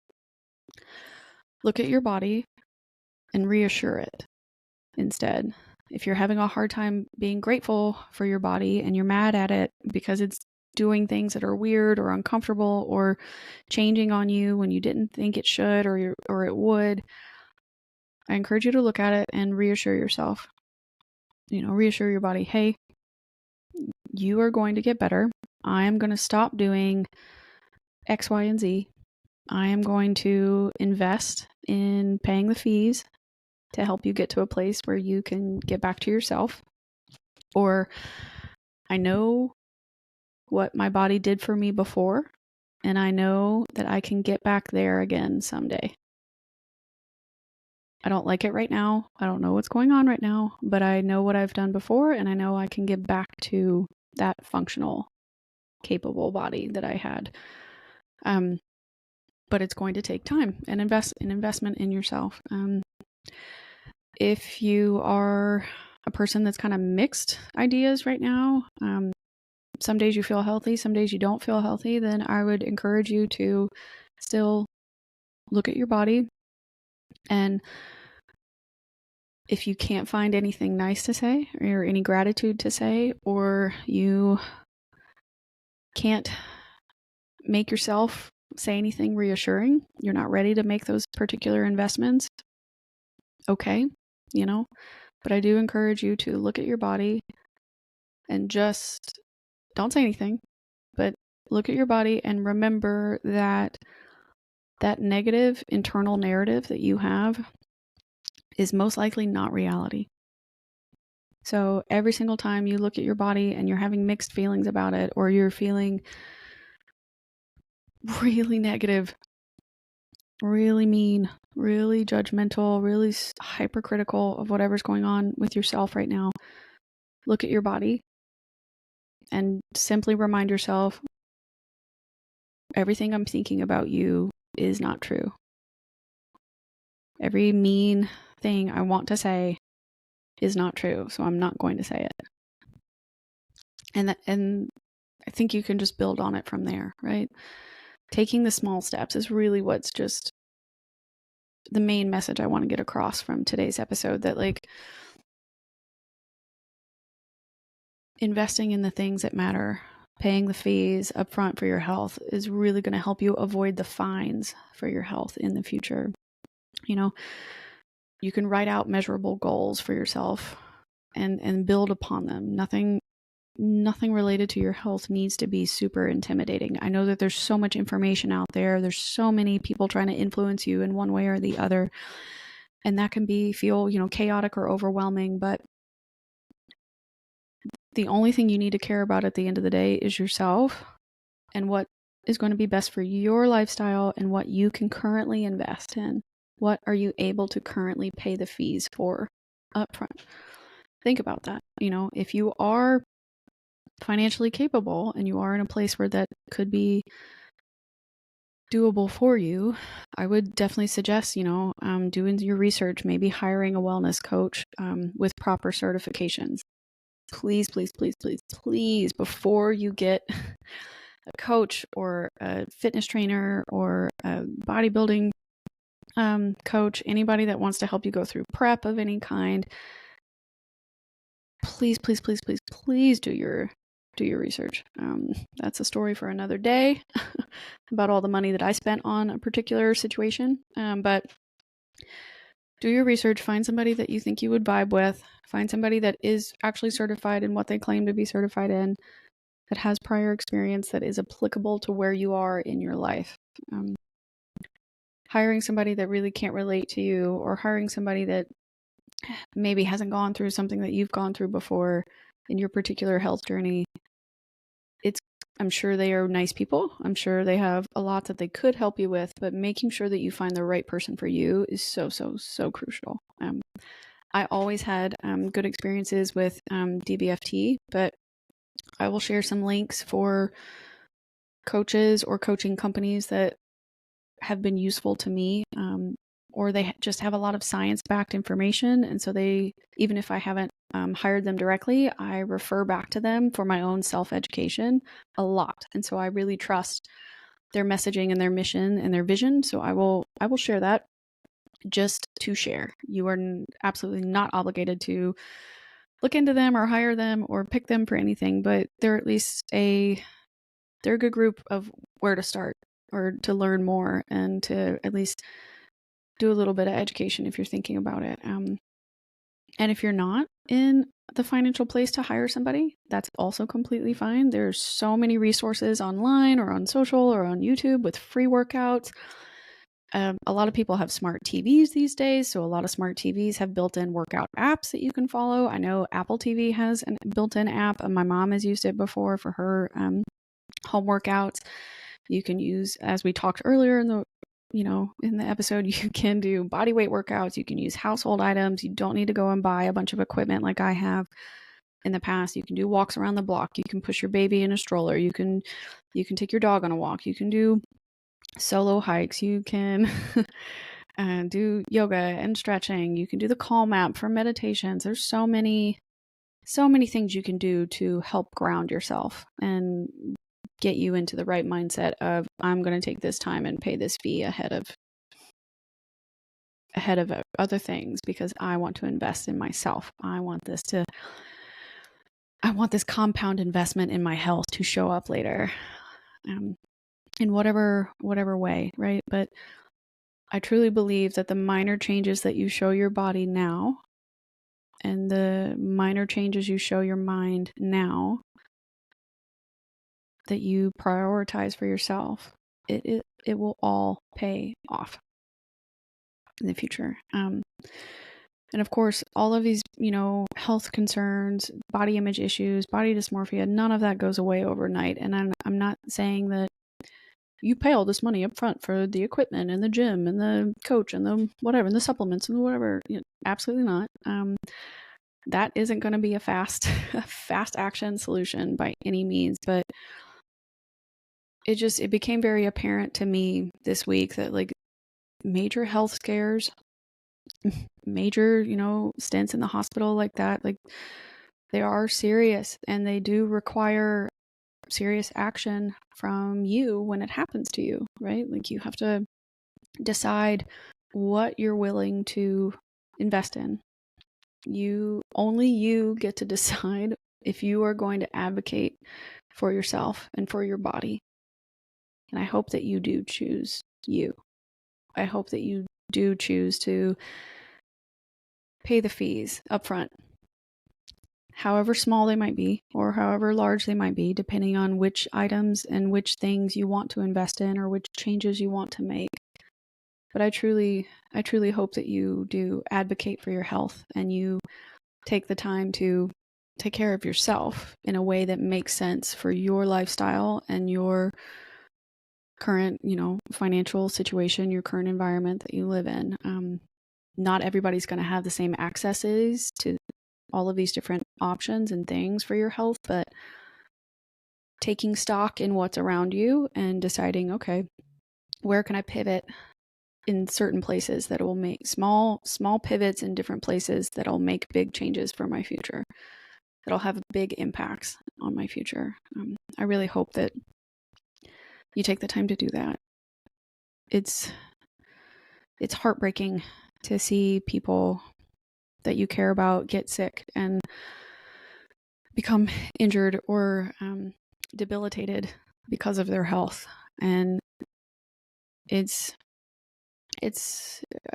look at your body and reassure it instead. If you're having a hard time being grateful for your body and you're mad at it because it's doing things that are weird or uncomfortable or changing on you when you didn't think it should or it would, I encourage you to look at it and reassure yourself. Reassure your body, hey, you are going to get better. I am going to stop doing X, Y, and Z. I am going to invest in paying the fees to help you get to a place where you can get back to yourself. Or I know what my body did for me before, and I know that I can get back there again someday. I don't like it right now. I don't know what's going on right now, but I know what I've done before, and I know I can get back to that functional, capable body that I had. but it's going to take time and investment in yourself. If you are a person that's kind of mixed ideas right now, some days you feel healthy, some days you don't feel healthy, then I would encourage you to still look at your body. And if you can't find anything nice to say or any gratitude to say, or you can't make yourself say anything reassuring, you're not ready to make those particular investments, okay, but I do encourage you to look at your body and just don't say anything, but look at your body and remember that negative internal narrative that you have is most likely not reality. So every single time you look at your body and you're having mixed feelings about it, or you're feeling really negative, really mean, really judgmental, really hypercritical of whatever's going on with yourself right now, look at your body and simply remind yourself, everything I'm thinking about you is not true. Every mean thing I want to say is not true, so I'm not going to say it. And I think you can just build on it from there, right? Taking the small steps is really what's just the main message I want to get across from today's episode, that like investing in the things that matter, paying the fees upfront for your health is really going to help you avoid the fines for your health in the future. You can write out measurable goals for yourself and build upon them. Nothing related to your health needs to be super intimidating. I know that there's so much information out there. There's so many people trying to influence you in one way or the other. And that can feel, chaotic or overwhelming. But the only thing you need to care about at the end of the day is yourself and what is going to be best for your lifestyle and what you can currently invest in. What are you able to currently pay the fees for upfront? Think about that. If you are financially capable and you are in a place where that could be doable for you, I would definitely suggest, doing your research, maybe hiring a wellness coach with proper certifications. Please, please, please, please, please, before you get a coach or a fitness trainer or a bodybuilding coach, anybody that wants to help you go through prep of any kind, please, please, please, please, please do your research. That's a story for another day about all the money that I spent on a particular situation. But do your research, find somebody that you think you would vibe with, find somebody that is actually certified in what they claim to be certified in, that has prior experience that is applicable to where you are in your life. Hiring somebody that really can't relate to you, or hiring somebody that maybe hasn't gone through something that you've gone through before in your particular health journey. I'm sure they are nice people. I'm sure they have a lot that they could help you with, but making sure that you find the right person for you is so, so, so crucial. I always had good experiences with DBFT, but I will share some links for coaches or coaching companies that have been useful to me, or they just have a lot of science-backed information. And so even if I haven't hired them directly, I refer back to them for my own self-education a lot. And so I really trust their messaging and their mission and their vision. So I will share that just to share. You are absolutely not obligated to look into them or hire them or pick them for anything, but they're at least they're a good group of where to start or to learn more and to at least do a little bit of education if you're thinking about it. And if you're not in the financial place to hire somebody, that's also completely fine. There's so many resources online or on social or on YouTube with free workouts. A lot of people have smart TVs these days, so a lot of smart TVs have built-in workout apps that you can follow. I know Apple TV has a built-in app, and my mom has used it before for her home workouts. You can use, as we talked earlier in the episode, you can do body weight workouts. You can use household items. You don't need to go and buy a bunch of equipment like I have in the past. You can do walks around the block. You can push your baby in a stroller. You can take your dog on a walk. You can do solo hikes. You can do yoga and stretching. You can do the Calm app for meditations. There's so many things you can do to help ground yourself and get you into the right mindset of, I'm going to take this time and pay this fee ahead of other things because I want to invest in myself. I want this compound investment in my health to show up later, in whatever way, right? But I truly believe that the minor changes that you show your body now and the minor changes you show your mind now, that you prioritize for yourself, it will all pay off in the future. And of course, all of these, health concerns, body image issues, body dysmorphia, none of that goes away overnight. And I'm not saying that you pay all this money up front for the equipment and the gym and the coach and the whatever and the supplements and the whatever. Absolutely not. That isn't going to be a fast action solution by any means, but it became very apparent to me this week that like major health scares, major, stints in the hospital like that, like they are serious and they do require serious action from you when it happens to you, right? Like you have to decide what you're willing to invest in. Only you get to decide if you are going to advocate for yourself and for your body. And I hope that you do choose you. I hope that you do choose to pay the fees up front, however small they might be or however large they might be, depending on which items and which things you want to invest in or which changes you want to make. But I truly hope that you do advocate for your health and you take the time to take care of yourself in a way that makes sense for your lifestyle and your current, financial situation, your current environment that you live in. Not everybody's going to have the same accesses to all of these different options and things for your health, but taking stock in what's around you and deciding, okay, where can I pivot in certain places that will make small pivots in different places that'll make big changes for my future, that'll have big impacts on my future. I really hope that you take the time to do that. It's heartbreaking to see people that you care about get sick and become injured or debilitated because of their health. And it's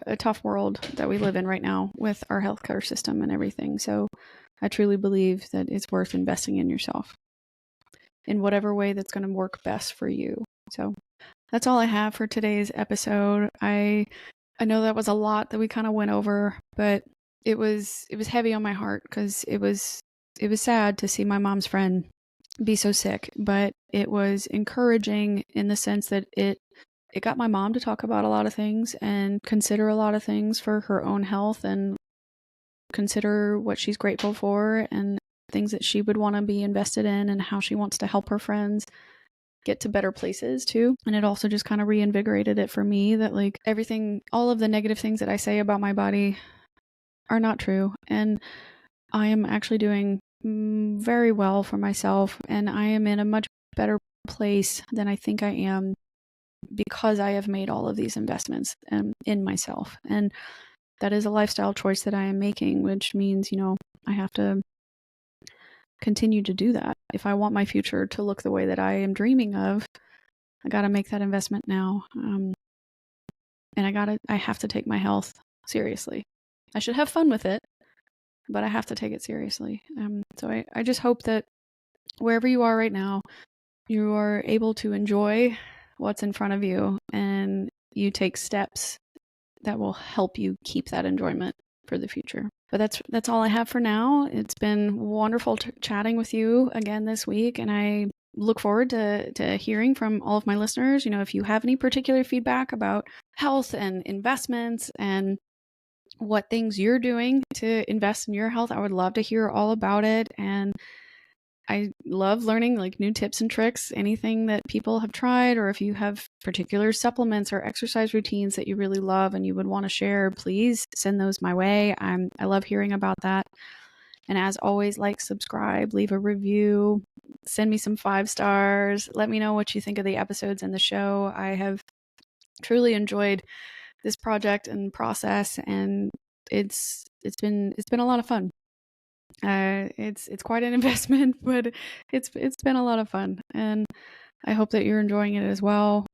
a tough world that we live in right now with our healthcare system and everything. So I truly believe that it's worth investing in yourself in whatever way that's going to work best for you. So that's all I have for today's episode. I know that was a lot that we kind of went over, but it was heavy on my heart because it was sad to see my mom's friend be so sick, but it was encouraging in the sense that it got my mom to talk about a lot of things and consider a lot of things for her own health and consider what she's grateful for and things that she would want to be invested in and how she wants to help her friends get to better places too. And it also just kind of reinvigorated it for me that like everything, all of the negative things that I say about my body are not true. And I am actually doing very well for myself and I am in a much better place than I think I am because I have made all of these investments in myself. And that is a lifestyle choice that I am making, which means, I have to continue to do that. If I want my future to look the way that I am dreaming of, I got to make that investment now. And I have to take my health seriously. I should have fun with it, but I have to take it seriously. So I just hope that wherever you are right now, you are able to enjoy what's in front of you and you take steps that will help you keep that enjoyment for the future. But that's all I have for now. It's been wonderful chatting with you again this week, and I look forward to hearing from all of my listeners. If you have any particular feedback about health and investments and what things you're doing to invest in your health, I would love to hear all about it. And I love learning like new tips and tricks, anything that people have tried, or if you have particular supplements or exercise routines that you really love and you would want to share, please send those my way. I love hearing about that. And as always, like, subscribe, leave a review, send me some 5 stars. Let me know what you think of the episodes and the show. I have truly enjoyed this project and process, and it's been a lot of fun. It's quite an investment, but it's been a lot of fun, and I hope that you're enjoying it as well.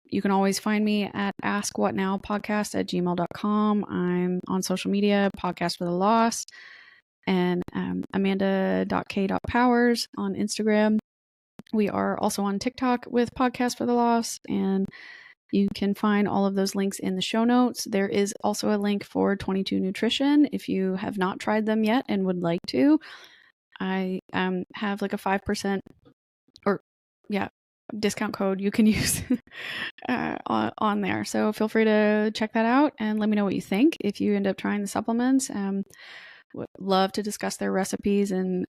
You can always find me at askwhatnowpodcast@gmail.com. I'm on social media, Podcast for the Lost, and amanda.k.powers on Instagram. We are also on TikTok with Podcast for the Lost, and you can find all of those links in the show notes. There is also a link for 22 Nutrition if you have not tried them yet and would like to. I have like a 5% or discount code you can use on there. So feel free to check that out and let me know what you think if you end up trying the supplements. Would love to discuss their recipes and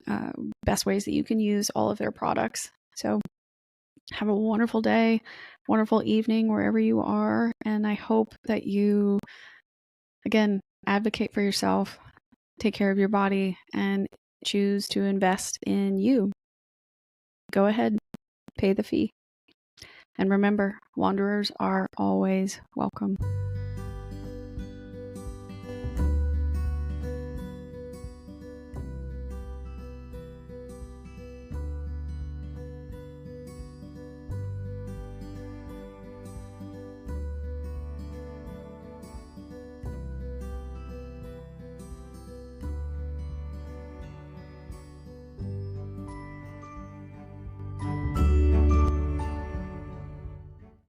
best ways that you can use all of their products. So have a wonderful day, wonderful evening wherever you are. And I hope that you, again, advocate for yourself, take care of your body, and choose to invest in you. Go ahead, pay the fee. And remember, wanderers are always welcome.